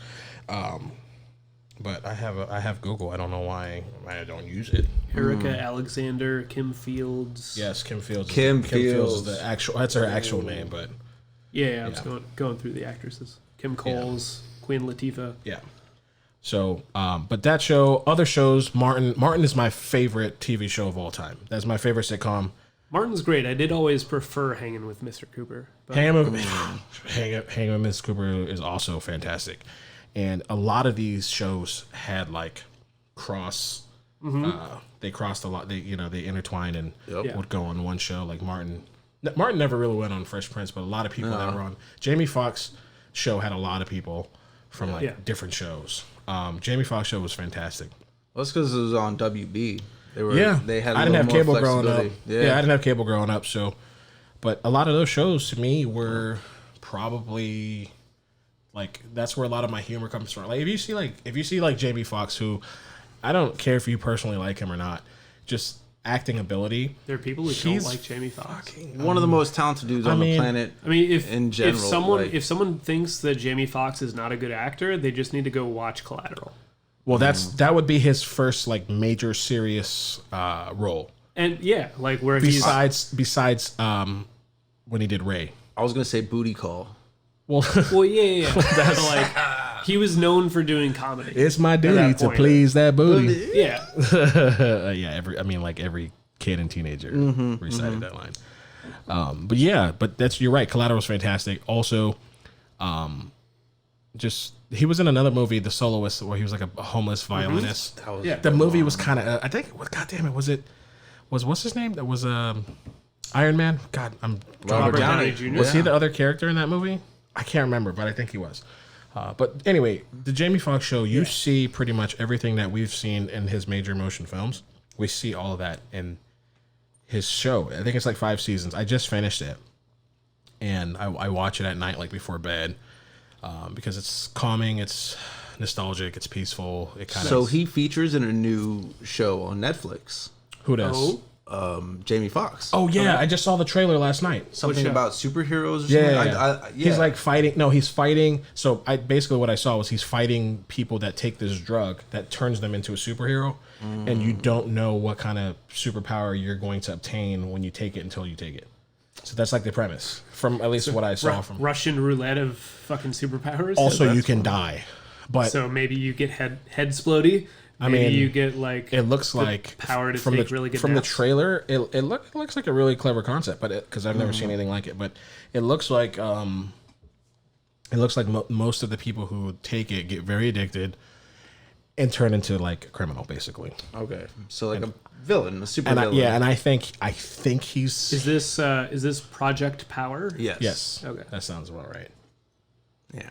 But I have Google. I don't know why I don't use it. Erica Alexander, Kim Fields. Yes, Kim Fields. Kim Fields is the actual. That's her actual name, but I was going through the actresses. Kim Coles, Queen Latifah. Yeah. So, but that show, other shows, Martin is my favorite TV show of all time. That's my favorite sitcom. Martin's great. I did always prefer Hanging with Mr. Cooper. Hanging with Mr. Cooper is also fantastic. And a lot of these shows had like they crossed a lot. They intertwined and would go on one show. Like Martin never really went on Fresh Prince, but a lot of people that were on Jamie Foxx show had a lot of people from different shows. Jamie Foxx show was fantastic. Well, that's because it was on WB. They had. I didn't have cable growing up. Yeah, I didn't have cable growing up. So, but a lot of those shows to me were probably. Like that's where a lot of my humor comes from. Like if you see like Jamie Foxx, who I don't care if you personally like him or not, just acting ability. There are people who don't like Jamie Foxx. One of the most talented dudes on the planet. I mean, if someone thinks that Jamie Foxx is not a good actor, they just need to go watch Collateral. Well, that would be his first like major serious role. And like where besides when he did Ray. I was gonna say Booty Call. Well, yeah. That's like he was known for doing comedy. It's my duty to please that booty. Yeah, every kid and teenager recited that line. But you're right. Collateral was fantastic. Also, he was in another movie, The Soloist, where he was like a homeless violinist. The movie was kind of. I think. God damn it! Was what's his name? That was Iron Man. God, I'm Robert Downey Jr. Was he the other character in that movie? I can't remember, but I think he was. But anyway, the Jamie Foxx show, you see pretty much everything that we've seen in his major motion films. We see all of that in his show. I think it's like 5 seasons. I just finished it. And I watch it at night, like before bed, because it's calming, it's nostalgic, it's peaceful. So he features in a new show on Netflix. Who does? Jamie Foxx. Oh yeah, I just saw the trailer last night. Something about superheroes or something. Yeah. He's like fighting. No, he's fighting. So basically what I saw was he's fighting people that take this drug that turns them into a superhero, and you don't know what kind of superpower you're going to obtain when you take it until you take it. So that's like the premise, from at least what I saw from Russian roulette of fucking superpowers. Also, you can die, but so maybe you get head splody. Maybe you get like it looks like power to from take really good from naps. the trailer. It looks like a really clever concept, but because I've never seen anything like it. But it looks like most of the people who take it get very addicted and turn into like a criminal, basically. Okay, so like a villain, a super villain. And I think he's. Is this Project Power? Yes. Okay, that sounds about right. Yeah.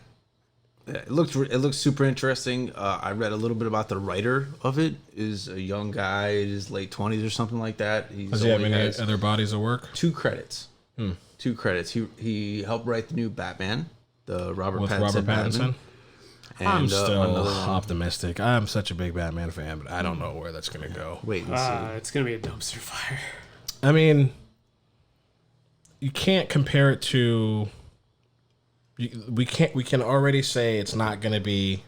It looks super interesting. I read a little bit about the writer of it. Is a young guy in his late 20s or something like that. Does he have any other bodies of work? 2 credits. 2 credits. He helped write the new Batman, the Robert Pattinson. Batman. I'm still optimistic. I'm such a big Batman fan, but I don't know where that's going to go. Wait and see. It's going to be a dumpster fire. I mean, you can't compare it to. We can already say it's not going to be.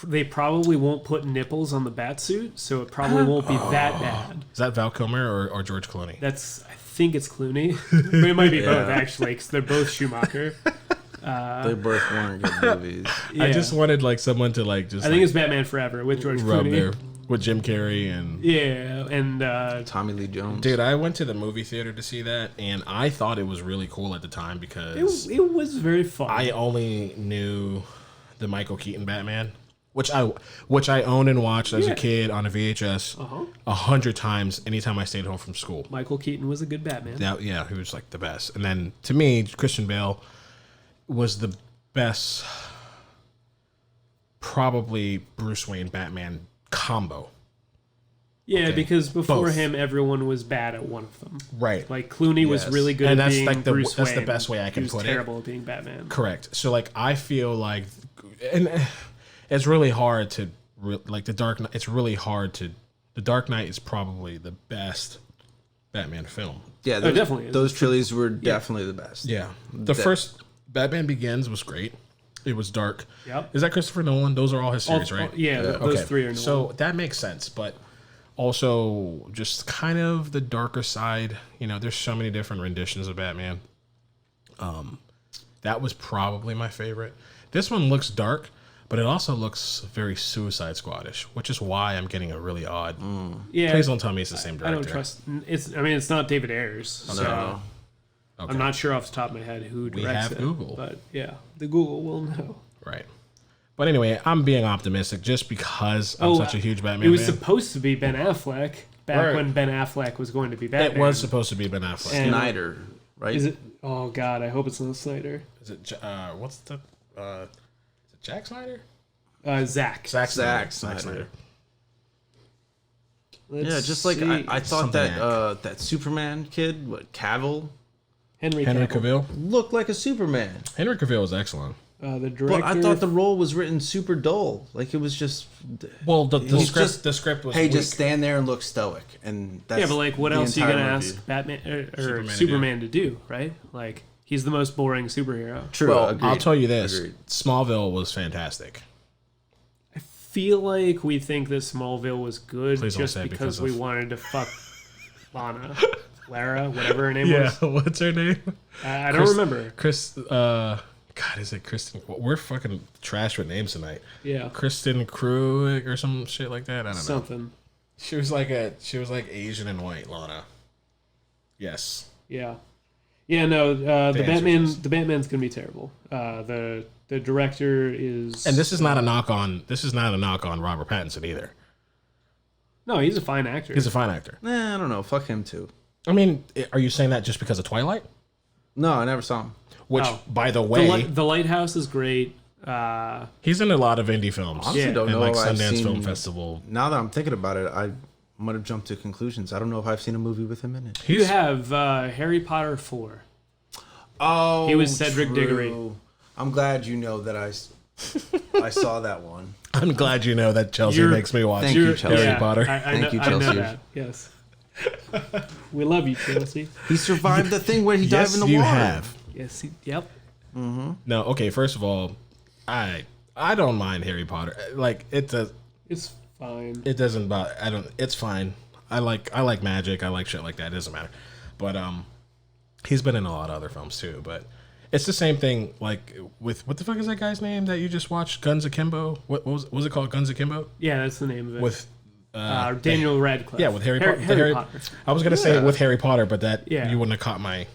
They probably won't put nipples on the Batsuit, so it probably won't be that bad. Is that Val Kilmer or George Clooney? I think it's Clooney, but it might be both actually, because they're both Schumacher. They both weren't good movies. Yeah. I just wanted like someone to like just. I think it's Batman Forever with George Clooney, with Jim Carrey and Tommy Lee Jones. Dude, I went to the movie theater to see that, and I thought it was really cool at the time because it was very fun. I only knew the Michael Keaton Batman, which I owned and watched as a kid on a VHS 100 times anytime I stayed home from school. Michael Keaton was a good Batman. He was like the best. And then to me, Christian Bale was the best, probably Bruce Wayne Batman combo. Yeah, because before him, everyone was bad at one of them. Right. Like Clooney was really good at being Bruce Wayne. That's the best way I can put it. He was terrible at being Batman. Correct. So like I feel like, and it's really hard to like The Dark Knight. It's really hard to. The Dark Knight is probably the best Batman film. Yeah, definitely. Those trilogies were definitely the best. Yeah, the first Batman Begins was great. It was dark. Yep. Is that Christopher Nolan? Those are all his series, right? Those 3 are Nolan. So that makes sense, but also just kind of the darker side. You know, there's so many different renditions of Batman. That was probably my favorite. This one looks dark, but it also looks very Suicide Squad-ish, which is why I'm getting a really odd. Yeah. Please don't tell me it's the same director. I don't trust. It's not David Ayers. So No. Okay. I'm not sure off the top of my head who directs it. We have Google. But yeah, the Google will know. Right. But anyway, I'm being optimistic just because I'm such a huge Batman fan. It was supposed to be Ben Affleck back when Ben Affleck was going to be Batman. It was supposed to be Ben Affleck. And Snyder, right? Is it? Oh God, I hope it's not Snyder. Is it? What's the? Is it Jack Snyder? Zack. Zack Snyder. Let's just like see. I thought that Superman kid, Henry Cavill looked like a Superman. Henry Cavill is excellent. The director. But I thought the role was written super dull. Like it was just. Well, the script was. Hey, weak. just stand there and look stoic, and that's but like, what else are you gonna ask Batman or Superman to do? Right? Like, he's the most boring superhero. True. Well, agreed. I'll tell you this: Agreed. Smallville was fantastic. I feel like we think that Smallville was good just because we wanted to fuck Lara, whatever her name was. Yeah, what's her name? I don't remember. God, is it Kristen? We're fucking trash with names tonight. Yeah. Kristen Krug or some shit like that. I don't know. Something. She was like Asian and white, Lana. Yes. Yeah. Yeah, no, the Batman's gonna be terrible. The director is. And this is not a knock on Robert Pattinson either. No, he's a fine actor. He's a fine actor. Nah, I don't know. Fuck him too. I mean, are you saying that just because of Twilight? No, I never saw him. Which, by the way, The Lighthouse is great. He's in a lot of indie films. Honestly, don't know. And like I've Sundance seen, Film Festival. Now that I'm thinking about it, I might have jumped to conclusions. I don't know if I've seen a movie with him in it. You have Harry Potter 4. Oh, he was Cedric true. Diggory. I'm glad you know that I saw that one. I'm glad you know that Chelsea makes me watch Thank you, Chelsea. Harry Potter. Thank you, Chelsea. I know that. Yes. We love you, Chelsea. He survived the thing where he dived in the water. Yes, you have. Yes. Yep. Mm-hmm. No, okay. First of all, I don't mind Harry Potter. Like it's fine. It doesn't bother. It's fine. I like magic. I like shit like that. It doesn't matter. But he's been in a lot of other films too. But it's the same thing. Like with what the fuck is that guy's name that you just watched? Guns Akimbo. What was it called? Guns Akimbo. Yeah, that's the name of it. With Daniel Radcliffe. Yeah, with Harry Potter. I was gonna say with Harry Potter, but you wouldn't have caught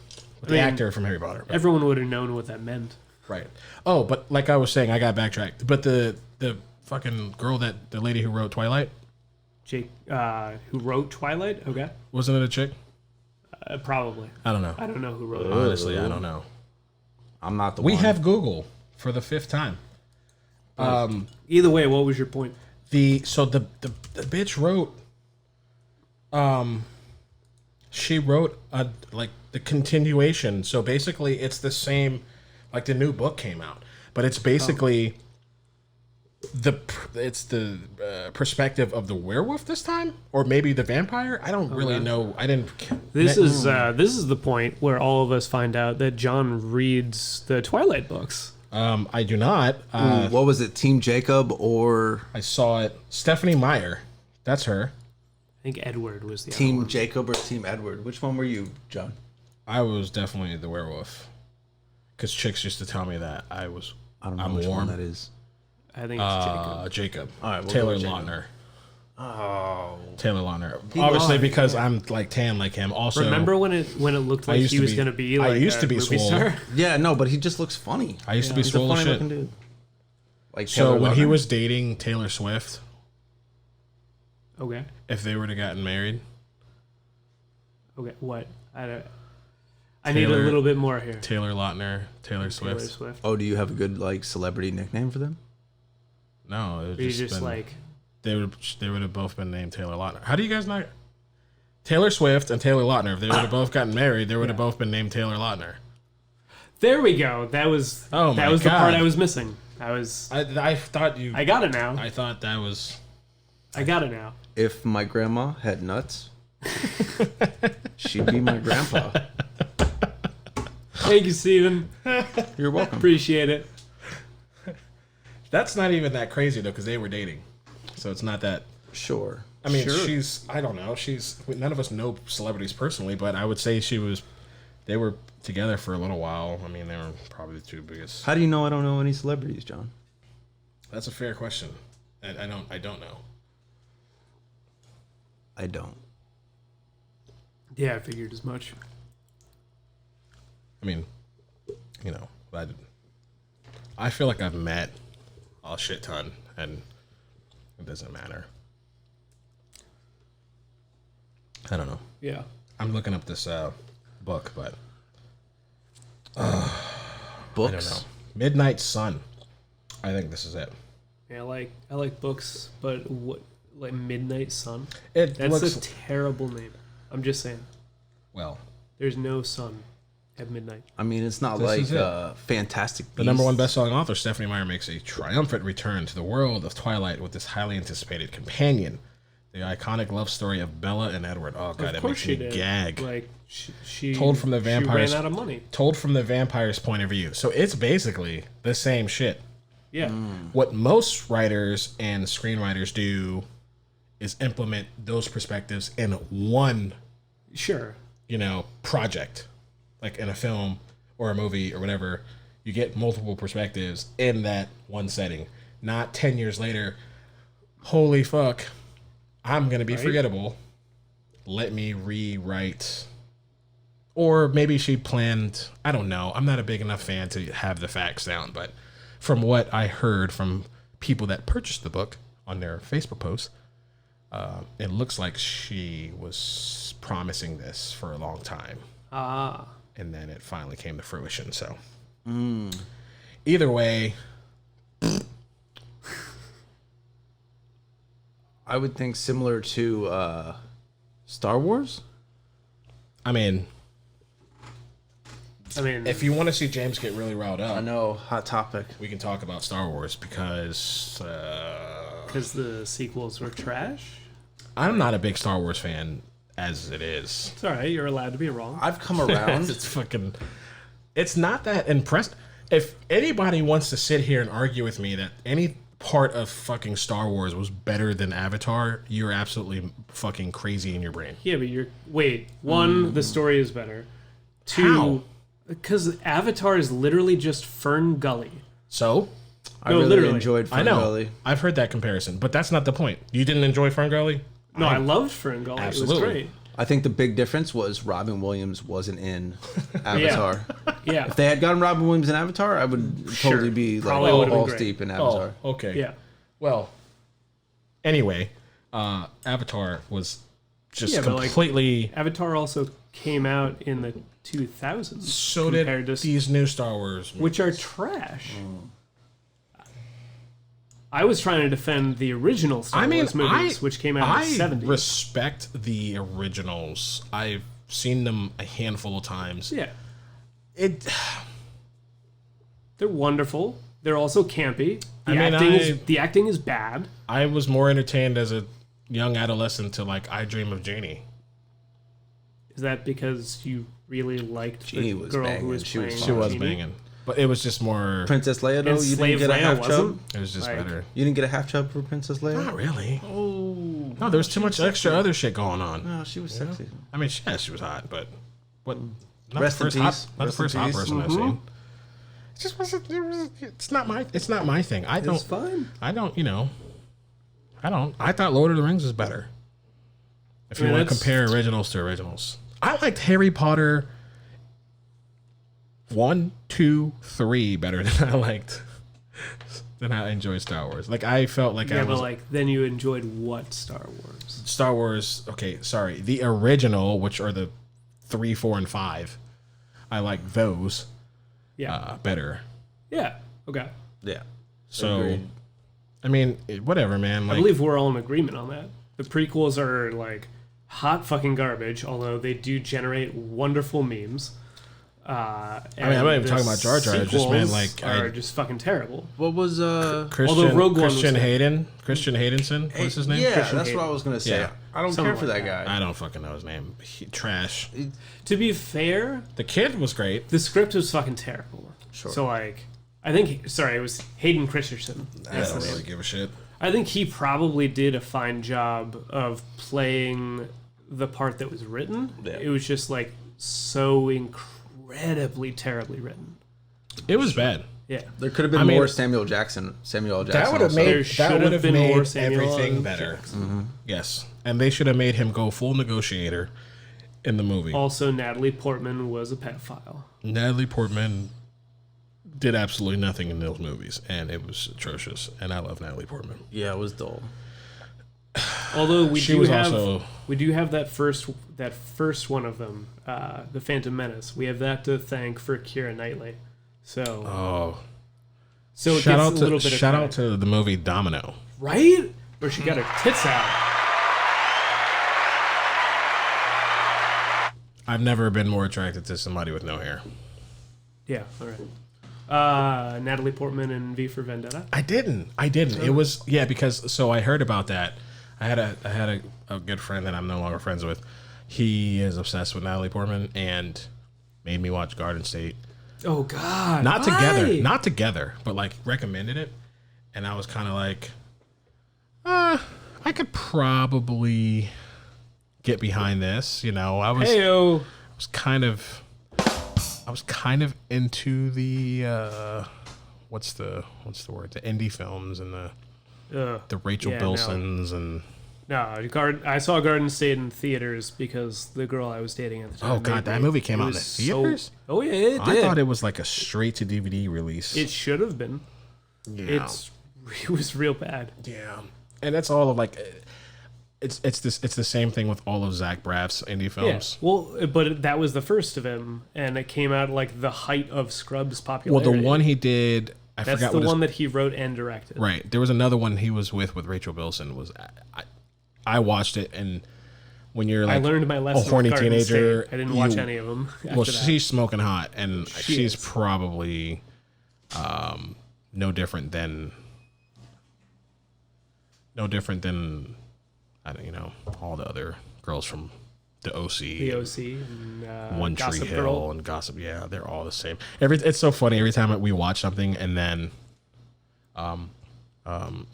the actor from Harry Potter. But. Everyone would have known what that meant. Right. Oh, but like I was saying, I got backtracked. But the fucking girl the lady who wrote Twilight. Jake, who wrote Twilight? Okay. Wasn't it a chick? Probably. I don't know. I don't know who wrote it. Honestly, I don't know. I'm not the one. We have Google for the 5th time. Either way, what was your point? The bitch wrote She wrote the continuation. So basically, it's the same. Like the new book came out, but it's basically the perspective of the werewolf this time, or maybe the vampire. I don't really know. I didn't. This is the point where all of us find out that John reads the Twilight books. I do not. What was it, Team Jacob or I saw it. Stephanie Meyer. That's her. I think Edward was the Team other one. Jacob or Team Edward? Which one were you, John? I was definitely the werewolf. Because chicks used to tell me that I don't know which warm. one that is. I think it's Jacob. Jacob. All right, we'll Taylor go with Lautner. Oh, Taylor Lautner. Obviously, because I'm like tan like him. Also, remember when it looked like he was going to be like I used a to be movie swole. star? yeah, no, but he just looks funny. I used to be He's swole a as funny shit. looking dude. Like So Taylor when he Lautner? was dating Taylor Swift, Okay. if they were to gotten married, Okay. What? I need a little bit more here. Taylor Lautner, Taylor Swift. Taylor Swift. Oh, do you have a good like celebrity nickname for them? No, it would Or you just just been, like they would have both been named Taylor Lautner. How do you guys not? Taylor Swift and Taylor Lautner. If they would have both gotten married, they would have both been named Taylor Lautner. there we go. That was Oh my the part God. I was missing. I thought you. I got it now. I thought that was. I got it now. If my grandma had nuts, she'd be my grandpa. Thank you, Steven. You're welcome. Appreciate it. That's not even that crazy though, because they were dating, so it's not that. Sure. I mean, Sure. she's. I don't know. None of us know celebrities personally, but I would say she was. They were together for a little while. I mean, they were probably the two biggest. How do you know I don't know any celebrities, John? That's a fair question. I don't know. I don't. Yeah, I figured as much. I mean, I feel like I've met a shit ton, and it doesn't matter. I don't know. Yeah. I'm looking up this book, but Books? I don't know. Midnight Sun. I think this is it. Yeah, I like books, but what like Midnight Sun? It That's looks a terrible name. I'm just saying. well. There's no sun at midnight. I mean, it's not This like is it. Fantastic Beasts. The number one best-selling author, Stephanie Meyer, makes a triumphant return to the world of Twilight with this highly anticipated companion. The iconic love story of Bella and Edward. Oh god, it makes me gag. Like she Told from the vampires. She ran out of money. Told from the vampire's point of view. So it's basically the same shit. Yeah. What most writers and screenwriters do is implement those perspectives in one, Sure. project. Like in a film or a movie or whatever, you get multiple perspectives in that one setting. Not 10 years later, holy fuck, I'm going to be forgettable. Let me rewrite. Or maybe she planned, I don't know. I'm not a big enough fan to have the facts down, but from what I heard from people that purchased the book on their Facebook posts, it looks like she was promising this for a long time. Ah. And then it finally came to fruition. So, either way, I would think similar to Star Wars. I mean, if you want to see James get really riled up, I know, hot topic. we can talk about Star Wars because the sequels were trash. I'm not a big Star Wars fan as it is. It's all right. You're allowed to be wrong. I've come around. It's not that impressive. If anybody wants to sit here and argue with me that any part of fucking Star Wars was better than Avatar, you're absolutely fucking crazy in your brain. Yeah, but one, the story is better. Two, because Avatar is literally just Fern Gully. So? I really enjoyed Fern Gully. I've heard that comparison, but that's not the point. You didn't enjoy Fern Gully? No, I loved Fern Gully. Absolutely. It was great. I think the big difference was Robin Williams wasn't in Avatar. Yeah. If they had gotten Robin Williams in Avatar, I would totally be like Probably would've been balls great. deep in Avatar. Oh, okay. Yeah. Well, anyway, Avatar was just Yeah, but, completely... Avatar also came out in the 2000s. So did these new Star Wars movies. Which are trash. I was trying to defend the original Star Wars movies, which came out in the 70s. I respect the originals. I've seen them a handful of times. Yeah. They're wonderful. They're also campy. The acting is bad. I was more entertained as a young adolescent to like I Dream of Janie. Is that because you really liked the girl who was playing? She was banging. But it was just more... Princess Leia, though? You didn't get a half chub? It was just better. You didn't get a half chub for Princess Leia? Not really. Oh. No, there was too much extra other shit going on. No, she was sexy. I mean, she was hot, but... Not Rest the first in peace. Not the first hot person I've seen. It just wasn't... It's not my thing. It's fine. I don't, I thought Lord of the Rings was better. If you want to compare originals to originals. I liked Harry Potter 1, 2, 3 better than I enjoyed Star Wars. Like I felt like I was... but like then you enjoyed what Star Wars? Star Wars, okay, sorry. The original, which are the 3, 4, and 5. I like those better. Yeah. Okay. Yeah. So agreed. I mean, whatever, man. Like, I believe we're all in agreement on that. The prequels are like hot fucking garbage, although they do generate wonderful memes. I'm not even talking about Jar Jar. I just meant like are just fucking terrible. What was Christian Hayden? Christian Haydenson? What's his name? Yeah, Christian that's what I was gonna say. Yeah. I don't care for that guy. I don't fucking know his name. Trash. To be fair, the kid was great. The script was fucking terrible. Sure. So like, it was Hayden Christensen. I don't really give a shit. I think he probably did a fine job of playing the part that was written. Yeah. It was just like so incredibly terribly written. It was bad. Yeah, there could have been more Samuel L. Jackson. That would have made everything better. Mm-hmm. Yes, and they should have made him go full negotiator in the movie. Also, Natalie Portman was a pedophile. Natalie Portman did absolutely nothing in those movies, and it was atrocious. And I love Natalie Portman. Yeah, it was dull. Although we do have that first one of them, the Phantom Menace. We have that to thank for Keira Knightley. So shout out to the movie Domino, right? Where she got her tits out. I've never been more attracted to somebody with no hair. Yeah, all right. Natalie Portman in V for Vendetta. I didn't. It was because I heard about that. I had a good friend that I'm no longer friends with. He is obsessed with Natalie Portman and made me watch Garden State. Oh God! Not together, but like recommended it, and I was kind of like, I could probably get behind this. I was kind of into the what's the word? The indie films and the Rachel Bilsons and. No, I saw Garden State in theaters because the girl I was dating at the time. Oh God, that movie came out in the theaters. Oh yeah, it did. I thought it was like a straight to DVD release. It should have been. Yeah. It was real bad. Yeah, and that's all of like, it's the same thing with all of Zach Braff's indie films. Yeah. Well, but that was the first of him, and it came out like the height of Scrubs popularity. Well, the one he did. That's the one that he wrote and directed. Right. There was another one he was with Rachel Bilson. I watched it, and when you're like I learned my lesson a horny teenager, I didn't watch any of them. Well, she's smoking hot, and she's probably no different than all the other girls from the OC, and, One Tree Gossip Hill, Girl. and Gossip. Yeah, they're all the same. It's so funny every time we watch something, and then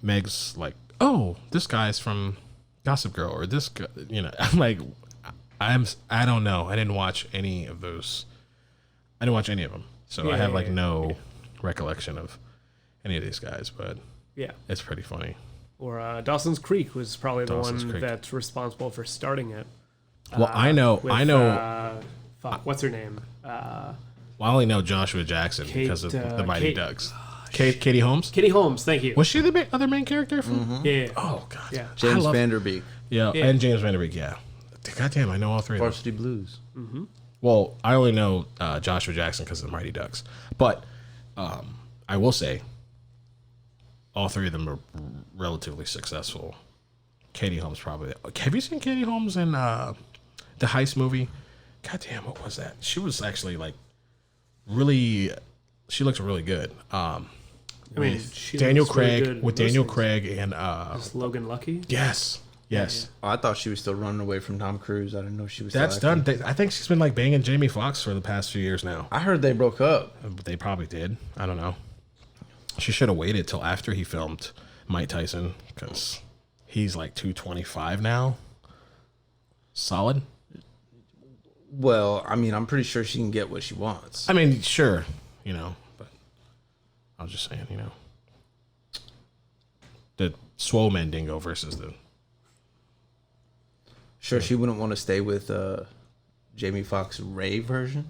Meg's like, "Oh, this guy's from Gossip Girl," or this guy, I'm like, I don't know. I didn't watch any of those. I didn't watch any of them, so I have no recollection of any of these guys. But it's pretty funny. Or Dawson's Creek was probably the one that's responsible for starting it. Well, I know. What's her name? I only know Joshua Jackson because of the Mighty Ducks. Katie Holmes? Katie Holmes, thank you. Was she the other main character from? Mm-hmm. Yeah. Oh, God. Yeah. James Vanderbeek. Yeah, and James Vanderbeek, yeah. Goddamn, I know all three of them. Varsity Blues. Mm-hmm. Well, I only know Joshua Jackson because of the Mighty Ducks. But I will say, all three of them are relatively successful. Katie Holmes probably. Have you seen Katie Holmes in the Heist movie? goddamn, what was that? She was actually like really. She looks really good. I mean, Daniel Craig with Daniel Craig and is Logan Lucky? Yes. Yes. Oh, I thought she was still running away from Tom Cruise. I didn't know she was. That's done. I think she's been like banging Jamie Foxx for the past few years now. I heard they broke up. They probably did. I don't know. She should have waited till after he filmed Mike Tyson because he's like 225 now. Solid. Well, I mean, I'm pretty sure she can get what she wants. I mean, sure, but I was just saying, the Swole Mandingo versus the. Sure, she wouldn't want to stay with Jamie Foxx Ray version.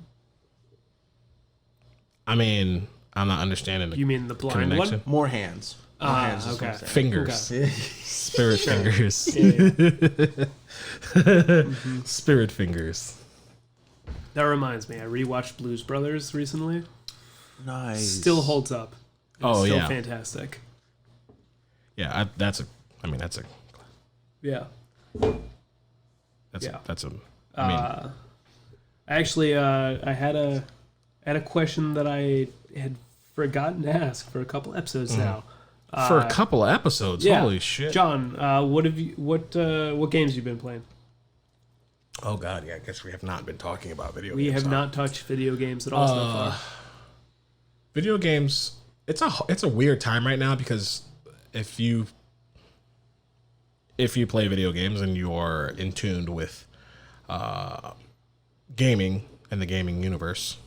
I mean, I'm not understanding. You mean the blind connection. one? More hands. More hands okay. Fingers. Okay. Spirit fingers. Spirit fingers. That reminds me, I rewatched Blues Brothers recently. Nice. Still holds up. It's still fantastic. Yeah, that's a. Yeah. That's a. Actually, I had a question that I had forgotten to ask for a couple episodes now. For a couple of episodes, holy shit! John, what games have you been playing? Oh God, yeah. I guess we have not been talking about video games. We have not touched video games at all so far. Video games. It's a weird time right now because if you play video games and you are in tune with gaming and the gaming universe,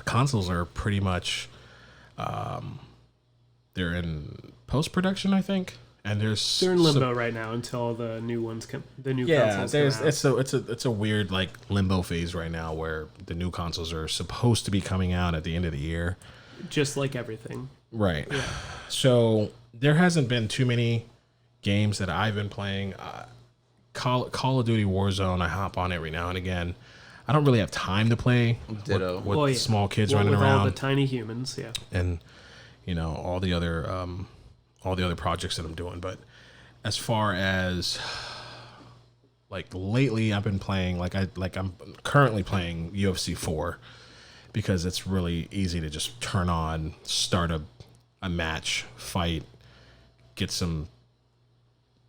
consoles are pretty much they're in post-production, I think, and they're in limbo right now until the new ones come. The new consoles come out. It's a weird like limbo phase right now where the new consoles are supposed to be coming out at the end of the year, just like everything. Right. Yeah. So there hasn't been too many games that I've been playing. Call of Duty Warzone, I hop on every now and again. I don't really have time to play with small kids running with around. All the tiny humans, yeah. And all the other projects that I'm doing. But as far as like lately, I've been playing I'm currently playing UFC04 because it's really easy to just turn on, start a match, fight, get some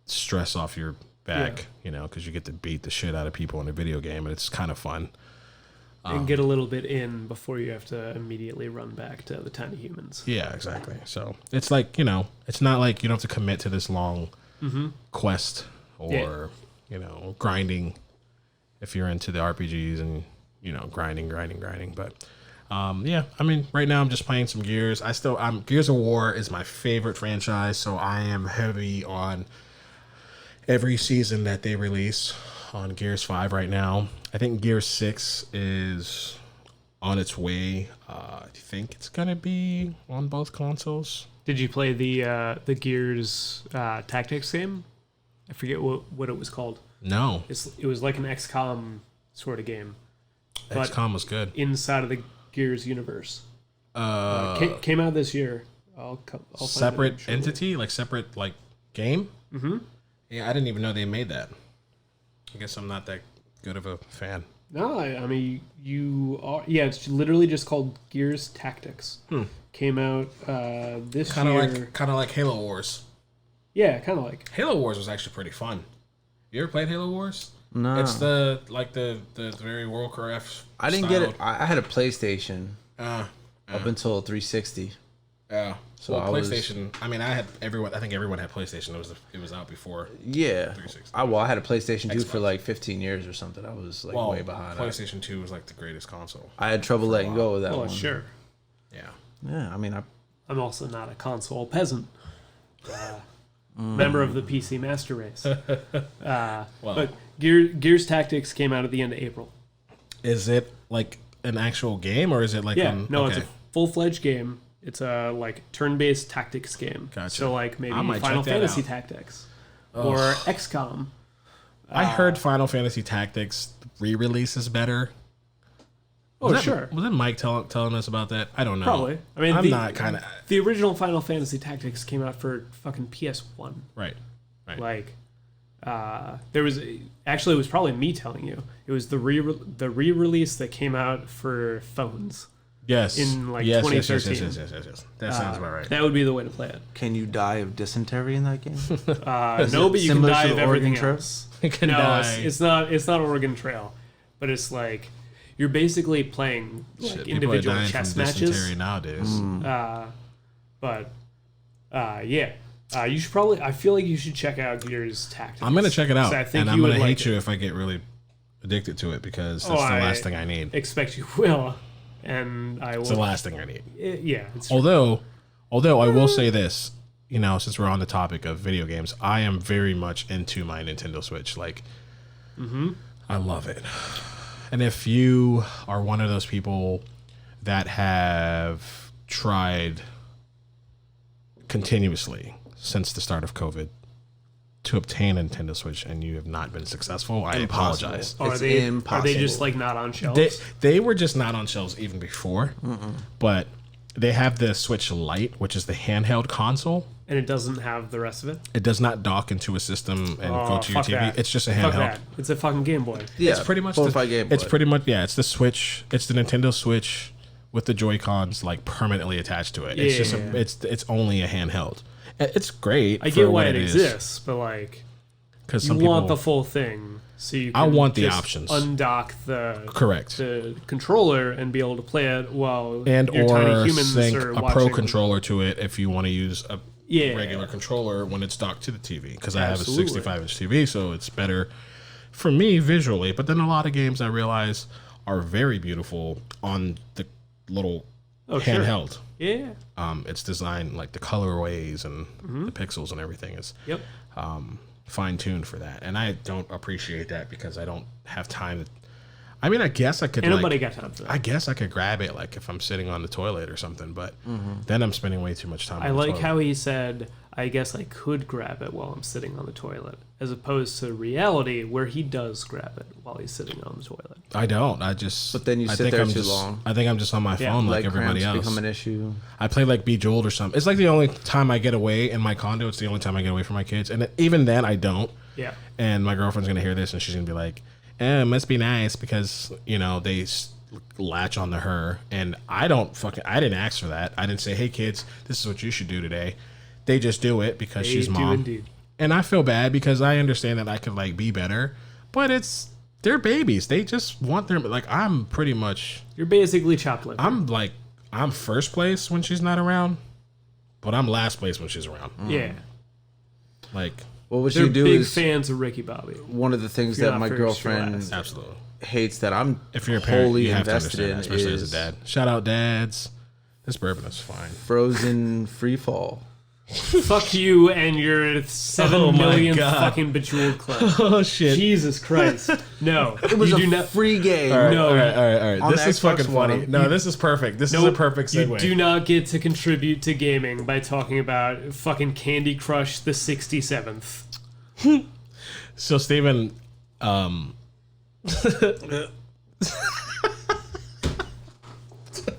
stress off your back, because you get to beat the shit out of people in a video game, and it's kind of fun. And get a little bit in before you have to immediately run back to the tiny humans. Yeah, exactly. So it's like, it's not like you don't have to commit to this long quest or, grinding if you're into the RPGs and, grinding. But, I mean, right now I'm just playing some Gears. Gears of War is my favorite franchise, so I am heavy on every season that they release on Gears 5 right now. I think Gears 6 is on its way. I think it's going to be on both consoles. Did you play the Gears Tactics game? I forget what it was called. No. It was like an XCOM sort of game. XCOM was good. Inside of the Gears universe. Came out this year. I'll separate entity? Like separate like game? Mm-hmm. Yeah, I didn't even know they made that. I guess I'm not that good of a fan. No, I mean, you are. Yeah, it's literally just called Gears Tactics. Came out this year. Kind of like Halo Wars. Yeah, kind of like. Halo Wars was actually pretty fun. You ever played Halo Wars? No. It's the very Warcraft. I didn't get it. I had a PlayStation up until 360. Yeah. So PlayStation. I think everyone had PlayStation. It was out before. Yeah. 360. I had a PlayStation 2 for like 15 years or something. I was like way behind. PlayStation 2 was like the greatest console. I had trouble letting go of that one. Sure. Yeah. Yeah. I mean, I'm also not a console peasant. Member of the PC master race. But Gears Tactics came out at the end of April. Is it like an actual game or is it like? It's a full-fledged game. It's a like turn-based tactics game. Gotcha. So like maybe Final Fantasy Tactics or XCOM. I heard Final Fantasy Tactics re-release is better. Sure. Was it Mike telling us about that? I don't know. Probably. I mean, I'm not kind of. The original Final Fantasy Tactics came out for fucking PS1. Right. Like, There was actually, it was probably me telling you. It was the re-release that came out for phones. Yes. In like 2013. Yes. That sounds about right. That would be the way to play it. Can you die of dysentery in that game? No, but you can die of everything else. Die. It's not Oregon Trail, but it's like you're basically playing like individual chess matches nowadays. You should probably. I feel like you should check out Gears Tactics. I'm gonna check it out, and I'm gonna hate you it. if I get really addicted to it because that's the last thing I need. Expect you will, and I will. It's the last thing I need. Yeah. Although I will say this, since we're on the topic of video games, I am very much into my Nintendo Switch. Like, I love it. And if you are one of those people that have tried continuously since the start of COVID to obtain a Nintendo Switch and you have not been successful, I apologize. Are they just like not on shelves? They were just not on shelves even before, but they have the Switch Lite, which is the handheld console. And it doesn't have the rest of it? It does not dock into a system and go to your TV. That. It's just a handheld. Fuck that. It's a fucking Game Boy. Yeah, it's pretty much Game Boy. It's pretty much, it's the Switch. It's the Nintendo Switch with the Joy-Cons like permanently attached to it. It's just it's only a handheld. It's great. I get why it exists, but like, because you want the full thing, so you can want the options. Undock the controller and be able to play it while your tiny humans sync are a watching. Pro controller to it if you want to use a regular controller when it's docked to the TV. Because I have a 65-inch TV, so it's better for me visually. But then a lot of games I realize are very beautiful on the little handheld. Sure. Yeah. It's designed like the colorways and the pixels and everything is fine-tuned for that. And I don't appreciate that because I don't have time to... I mean, I guess I could... Nobody got time for that. I guess I could grab it like if I'm sitting on the toilet or something, but then I'm spending way too much time on the toilet. I like how he said, I guess I could grab it while I'm sitting on the toilet, as opposed to reality where he does grab it while he's sitting on the toilet. I don't. I just... But then you sit there too long. I think I'm just on my phone like everybody else. Become an issue. I play like Bejeweled or something. It's like the only time I get away in my condo. It's the only time I get away from my kids. And even then, I don't. Yeah. And my girlfriend's going to hear this and she's going to be like, it must be nice because, they latch on to her. And I didn't ask for that. I didn't say, hey, kids, this is what you should do today. They just do it because she's mom. Indeed. And I feel bad because I understand that I could like be better, but they're babies. They just want their, like, I'm pretty much. You're basically chopped liver. I'm first place when she's not around, but I'm last place when she's around. Yeah. Like, what you do big is fans of Ricky Bobby. One of the things that my girlfriend absolutely hates that I'm if you're a parent, wholly you have invested to in, that, especially as a dad. Shout out dads. This bourbon is fine. Frozen Freefall. Fuck you and your 7 million fucking Bejeweled club. Oh shit! Jesus Christ! No, it was a free game. All right, no, all right. This is fucking funny. No, this is perfect. This is a perfect segue. You do not get to contribute to gaming by talking about fucking Candy Crush the 67th. So Steven,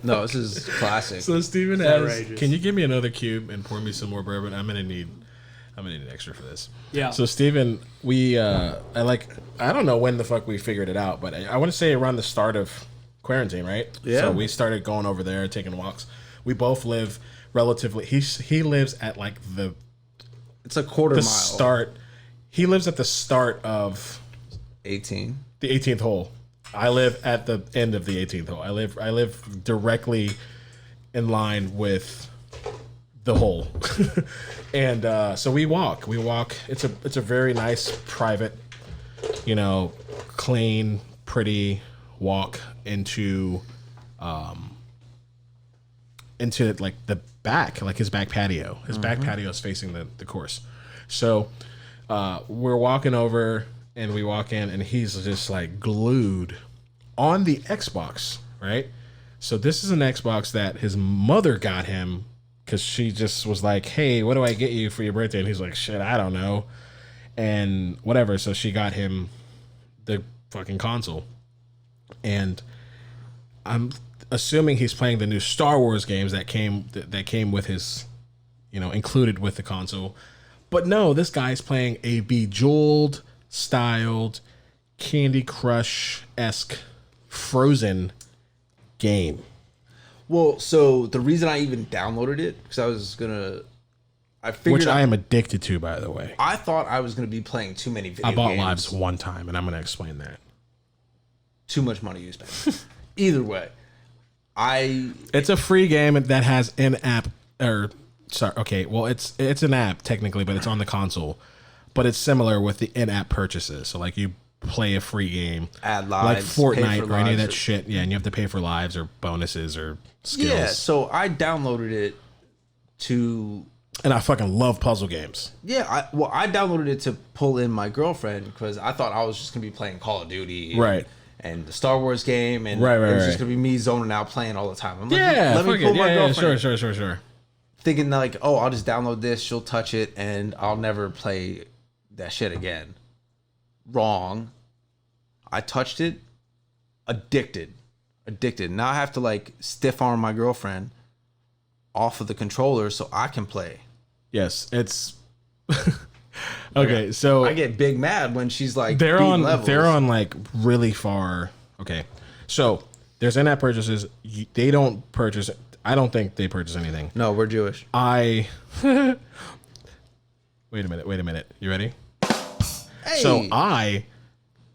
No, this is classic. So Steven has, can you give me another cube and pour me some more bourbon? I'm gonna need an extra for this. Yeah. So Steven, I don't know when the fuck we figured it out, but I want to say around the start of quarantine, right? Yeah. So we started going over there, taking walks. We both live relatively. He lives at like it's a quarter mile. Start. He lives at the start of 18. The 18th hole. I live at the end of the 18th hole. I live directly in line with the hole. And so we walk. It's a very nice private, clean, pretty walk into like the back, like his back patio. His back patio is facing the course. So we're walking over and we walk in and he's just like glued on the Xbox, right? So this is an Xbox that his mother got him because she just was like, hey, what do I get you for your birthday? And he's like, shit, I don't know. And whatever. So she got him the fucking console. And I'm assuming he's playing the new Star Wars games that came with his, included with the console. But no, this guy's playing a Bejeweled styled Candy Crush-esque frozen game. Well, so the reason I even downloaded it, because I figured Which I am addicted to, by the way. I thought I was gonna be playing too many video games. I bought Lives one time, and I'm gonna explain that. Too much money you spend. Either way, it's a free game that has in-app it's an app technically, but it's on the console. But it's similar with the in-app purchases. So like you play a free game, add lives, like Fortnite or any of that shit. Yeah, and you have to pay for lives or bonuses or skills. Yeah, so I downloaded it to. And I fucking love puzzle games. Yeah, I downloaded it to pull in my girlfriend because I thought I was just gonna be playing Call of Duty, and the Star Wars game, and it was just gonna be me zoning out playing all the time. I'm like, let me pull my girlfriend. Sure. Thinking like, oh, I'll just download this, she'll touch it, and I'll never play that shit again. Wrong. I touched it. Addicted. Now I have to like stiff arm my girlfriend off of the controller so I can play. Yes, it's okay. So I get big mad when she's like they're on like really far. Okay, so there's in-app purchases. They don't purchase. I don't think they purchase anything. No, we're Jewish. Wait a minute. You ready? Hey. So I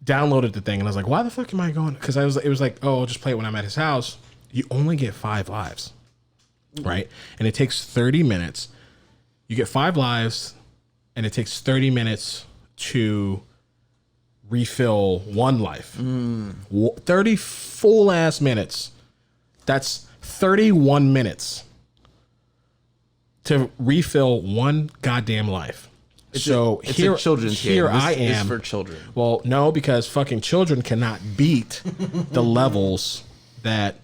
downloaded the thing and I was like, why the fuck am I going? Because it was like, oh, I'll just play it when I'm at his house. You only get 5 lives. Right? And it takes 30 minutes. You get 5 lives, and it takes 30 minutes to refill 1 life. 30 full ass minutes. That's 31 minutes to refill 1 goddamn life. It's a children's game. Here I am. It's for children. Well, no, because fucking children cannot beat the levels that.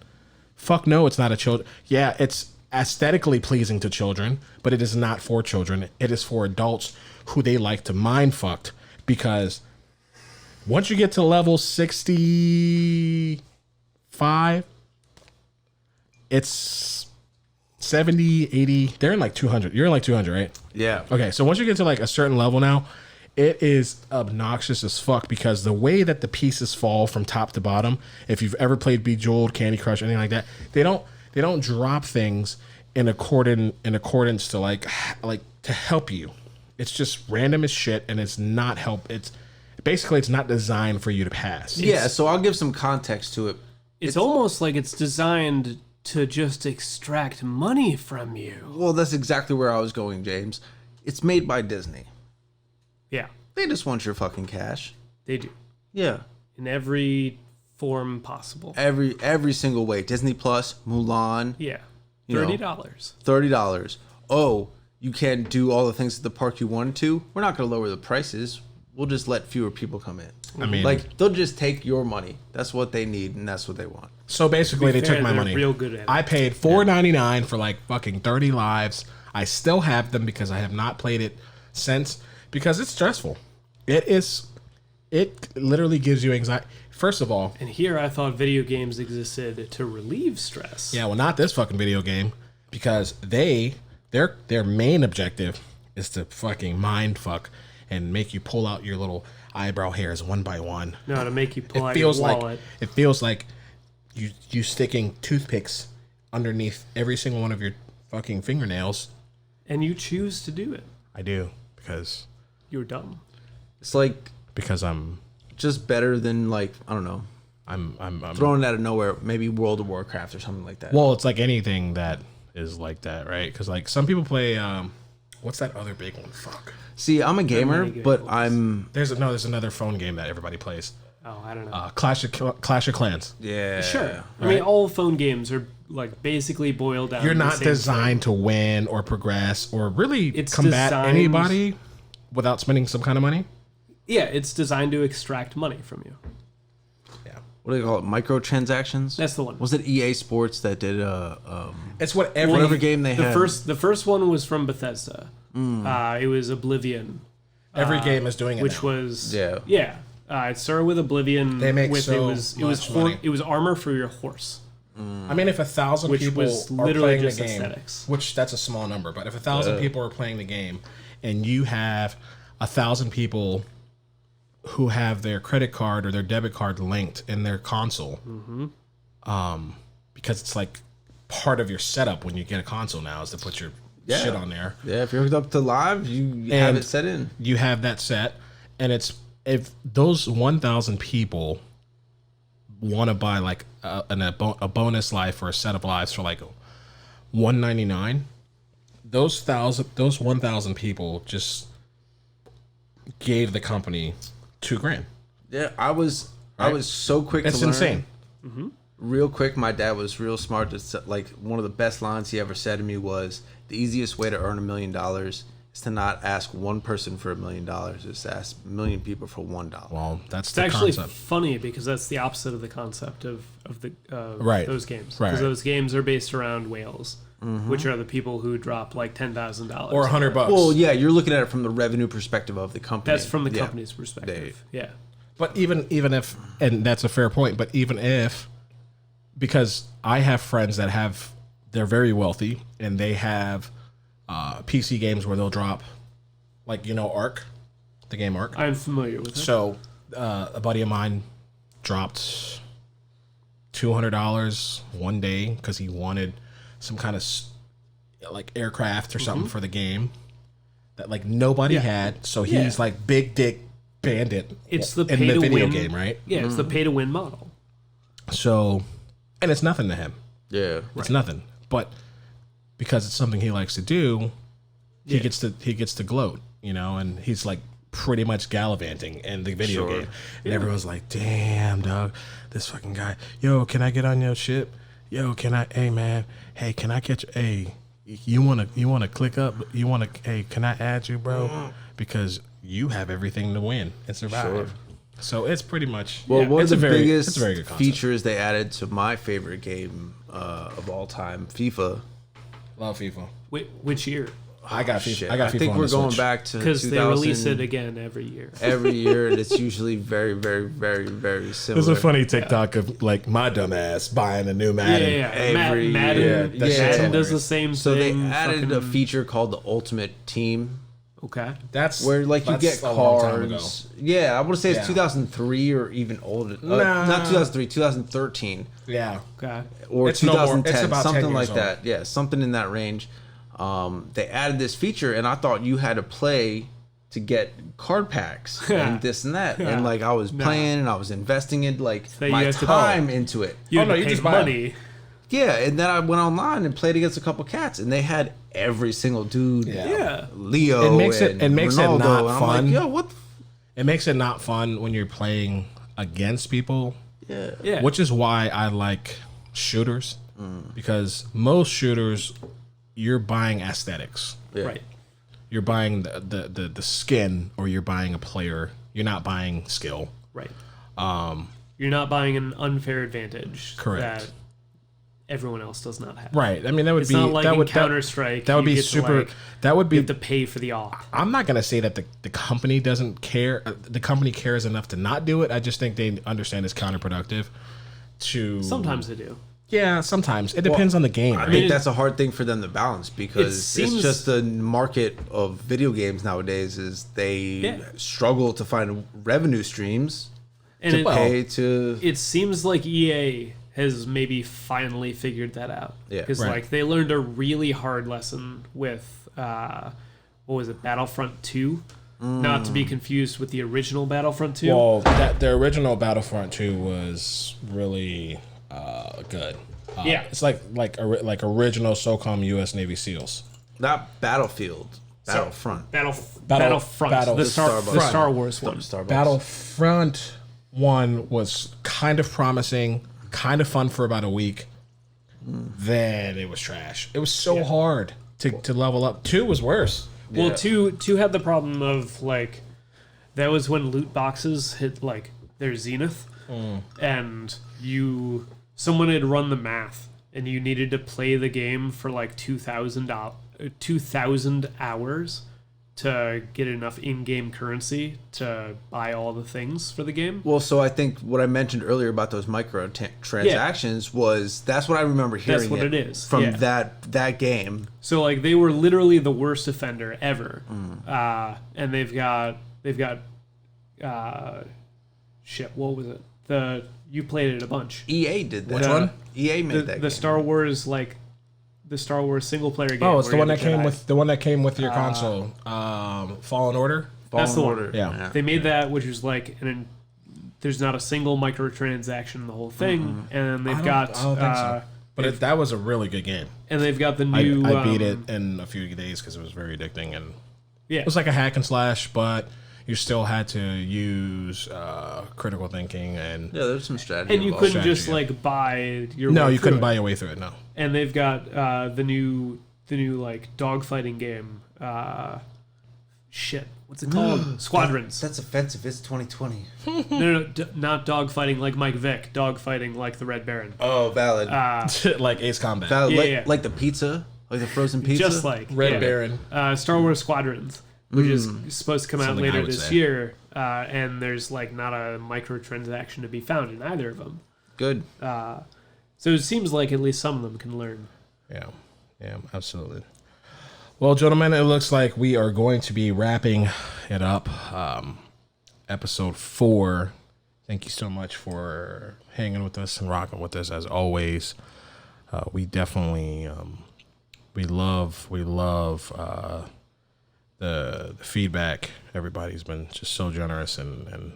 Fuck no, it's not a children. Yeah, it's aesthetically pleasing to children, but it is not for children. It is for adults who they like to mind fucked, because once you get to level 65, it's 70, 80. They're in like 200. You're in like 200, right? Yeah. Okay, so once you get to like a certain level now, it is obnoxious as fuck, because the way that the pieces fall from top to bottom, if you've ever played Bejeweled, Candy Crush, anything like that, they don't drop things in accordance to like to help you. It's just random as shit, and it's not help. It's not designed for you to pass. Yeah, so I'll give some context to it. It's almost like it's designed to just extract money from you. Well, that's exactly where I was going, James. It's made by Disney. Yeah. They just want your fucking cash. They do. Yeah. In every form possible. Every single way. Disney Plus, Mulan. Yeah. $30. $30. Oh, you can't do all the things at the park you wanted to? We're not going to lower the prices. We'll just let fewer people come in. I mean, like, they'll just take your money. That's what they need, and that's what they want. So basically, they took my money. Real good at it. I paid $4.99 for like fucking 30 lives. I still have them because I have not played it since, because it's stressful. It literally gives you anxiety. First of all, and here I thought video games existed to relieve stress. Yeah, well, not this fucking video game, because their main objective is to fucking mind fuck and make you pull out your little eyebrow hairs one by one. No, to make you pull out your wallet. It feels like you sticking toothpicks underneath every single one of your fucking fingernails. And you choose to do it. I do, because you're dumb. It's like, because I'm just better than, like, I don't know. I'm throwing it out of nowhere, maybe World of Warcraft or something like that. Well, it's like anything that is like that, right? Because like some people play what's that other big one? Fuck. See, I'm a gamer, but there's another phone game that everybody plays. Oh, I don't know. Clash of Clans. Yeah. Sure. Right? I mean, all phone games are like basically boiled down. You're not designed to win or progress or really combat anybody without spending some kind of money. Yeah, it's designed to extract money from you. Yeah. What do they call it? Microtransactions? That's the one. Was it EA Sports that did it's whatever game they had. The first one was from Bethesda. It was Oblivion. Every game is doing it. Which now. Was yeah. It started with Oblivion. They make with, so it was money. It was armor for your horse. I mean, if 1,000 people are playing the game, aesthetics. which that's a small number, but if 1,000 people are playing the game, and you have 1,000 people who have their credit card or their debit card linked in their console, because it's like part of your setup when you get a console now is to put your shit on there. Yeah, if you're hooked up to live, you have it set in. You have that set, and it's if those 1,000 people want to buy like a bonus life or a set of lives for like $199, those 1,000 people just gave the company $2,000. Yeah, I was so quick to learn. That's insane. Mm-hmm. Real quick, my dad was real smart. Like one of the best lines he ever said to me was, "The easiest way to earn $1 million is to not ask one person for $1 million. It's to ask 1 million people for $1." Well, it's actually funny because that's the opposite of the concept of those games. Right. Because those games are based around whales, which are the people who drop like $10,000 or $100. Well, yeah, you're looking at it from the revenue perspective of the company. That's from the company's perspective. Yeah. But even if, and that's a fair point, but even if, because I have friends that they're very wealthy and they have PC games where they'll drop, like, Ark, the game Ark. I'm familiar with it. So a buddy of mine dropped $200 one day because he wanted some kind of like aircraft or something for the game that like nobody had. So he's like big dick bandit. It's the in pay the to video win game, right? Yeah, it's the pay to win model. So, and it's nothing to him. Yeah, it's nothing. But because it's something he likes to do, he gets to gloat, and he's like pretty much gallivanting in the video game. And everyone's like, "Damn, dog, this fucking guy. Yo, can I get on your ship? Yo, can I? Hey, man. Hey, can I get you? Hey, you wanna click up? Hey, can I add you, bro? Because you have everything to win and survive." Sure. So it's pretty much one of the biggest very good features they added to my favorite game of all time, FIFA. Love FIFA. Which year? I got FIFA. Shit. I think we're going back to because they release it again every year. Every year, and it's usually very, very, very, very similar. There's a funny TikTok of like my dumb ass buying a new Madden. Every Madden, Madden does the same thing. So they added a feature called the Ultimate Team. Okay, that's where like you get cards. Yeah, I want to say it's 2003 or even older. Not 2003, 2013. Yeah. Okay. Or it's 2010, something like that. Yeah, something in that range. They added this feature, and I thought you had to play to get card packs and this and that. And like I was playing and I was investing in like my time into it. You just money. Yeah, and then I went online and played against a couple cats, and they had every single dude. Yeah. Leo. It makes it Ronaldo, not fun. I'm like, yo, what? It makes it not fun when you're playing against people. Yeah. Which is why I like shooters, because most shooters, you're buying aesthetics. Yeah. Right. You're buying the skin, or you're buying a player. You're not buying skill. Right. You're not buying an unfair advantage. Correct. That everyone else does not have. Right. I mean, that would be not like that in would Counter-Strike. That would be super. That would be. You have to pay for the op. I'm not gonna say that the company doesn't care. The company cares enough to not do it. I just think they understand it's counterproductive. Sometimes they do. Yeah, sometimes it depends on the game. I think that's a hard thing for them to balance because it's just the market of video games nowadays. Is they struggle to find revenue streams to pay to. It seems like EA has maybe finally figured that out. Yeah, because like they learned a really hard lesson with what was it, Battlefront 2? Not to be confused with the original Battlefront 2. Well, the original Battlefront 2 was really good. It's like original SOCOM U.S. Navy SEALs. Not Battlefield. Battlefront. Battlefront. The Star Wars one. Battlefront 1 was kind of promising, kind of fun for about a week. Then it was trash. It was so hard to level up. 2 was worse. Well, 2 had the problem of like that was when loot boxes hit like their zenith, and someone had run the math, and you needed to play the game for like 2,000 hours to get enough in-game currency to buy all the things for the game. Well, so I think what I mentioned earlier about those micro transactions was that's what I remember hearing. That's what it is from that game. So like they were literally the worst offender ever, and they've got shit. What was it? You played it a bunch. EA did that. Which one? EA made that game. The Star Wars the Star Wars single player game. Oh, it's the one that came with your console. Fallen Order. That's the one. Yeah. They made that, which is like there's not a single microtransaction in the whole thing, and they've got. I don't think so. But that was a really good game. And they've got the new. I beat it in a few days because it was very addicting, and it was like a hack and slash, but you still had to use critical thinking and there's some strategy. And you couldn't just like buy your. No, you couldn't buy your way through it. No. And they've got the new like dogfighting game. Shit, what's it called? Squadrons. That's offensive. It's 2020. No, not dogfighting like Mike Vick. Dogfighting like the Red Baron. Oh, valid. Like Ace Combat. Valid. Like the pizza, like the frozen pizza. Just like Red Baron. Star Wars Squadrons, which is supposed to come out later this year, and there's like not a microtransaction to be found in either of them. Good. So it seems like at least some of them can learn. Yeah, absolutely. Well, gentlemen, it looks like we are going to be wrapping it up. Episode 4. Thank you so much for hanging with us and rocking with us as always. We definitely we love the feedback. Everybody's been just so generous and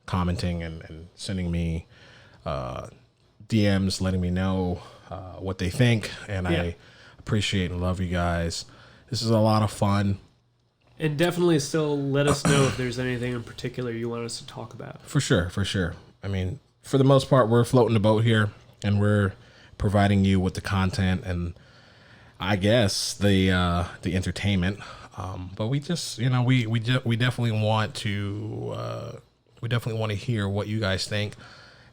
commenting and sending me DMs, letting me know what they think, and I appreciate and love you guys. This is a lot of fun. And definitely still let us know if there's anything in particular you want us to talk about. For sure. I mean, for the most part, we're floating the boat here, and we're providing you with the content and I guess the entertainment. But we just, we definitely want to hear what you guys think,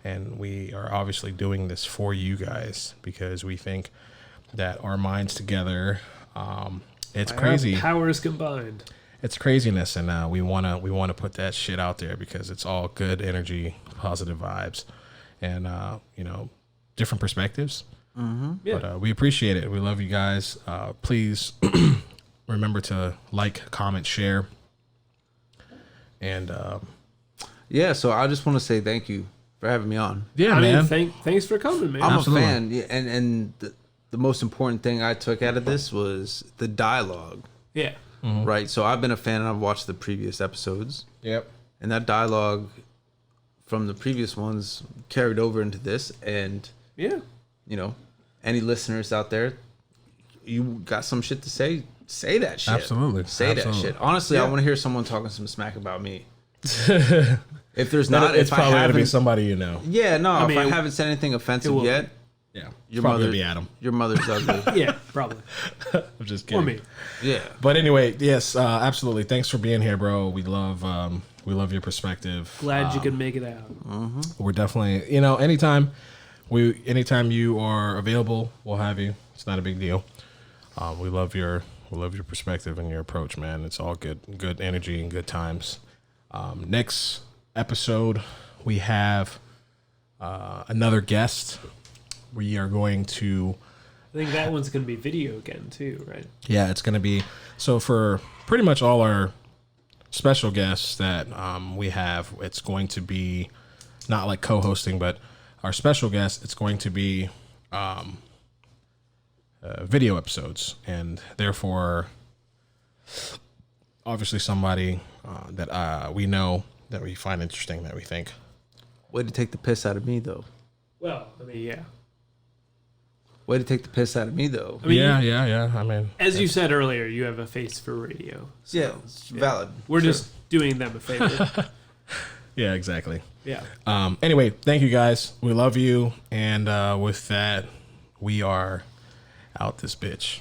and we are obviously doing this for you guys because we think that our minds together. It's crazy. Our powers combined. It's craziness, and we wanna put that shit out there because it's all good energy, positive vibes, and different perspectives. Mm-hmm. Yeah. But we appreciate it. We love you guys. Please remember to like, comment, share, and so I just want to say thank you for having me on. Yeah, man. Thanks for coming, man. I'm a fan, and the most important thing I took out of this was the dialogue. Yeah. Mm-hmm. Right. So I've been a fan and I've watched the previous episodes. Yep. And that dialogue from the previous ones carried over into this. And, any listeners out there, you got some shit to say that shit. Absolutely. That shit. Honestly, I want to hear someone talking some smack about me. If there's not, it's probably going to be somebody you know. Yeah, no. If I haven't said anything offensive yet. Yeah, your probably be Adam. Your mother's ugly. Yeah, probably. I'm just kidding. Or me. Yeah. But anyway, yes, absolutely. Thanks for being here, bro. We love your perspective. Glad you could make it out. Mm-hmm. We're definitely, anytime you are available, we'll have you. It's not a big deal. We love your perspective and your approach, man. It's all good energy and good times. Next episode, we have another guest. We are going to... I think that one's going to be video again, too, right? Yeah, it's going to be... So for pretty much all our special guests that we have, it's going to be not like co-hosting, but our special guests, it's going to be video episodes. And therefore, obviously somebody that we know, that we find interesting, that we think. Way to take the piss out of me, though. Well, I mean, yeah. Way to take the piss out of me, though. I mean, yeah. I mean, as you said earlier, you have a face for radio. So, yeah, it's valid. We're just doing them a favor. Yeah, exactly. Yeah. Anyway, thank you guys. We love you. And with that, we are out this bitch.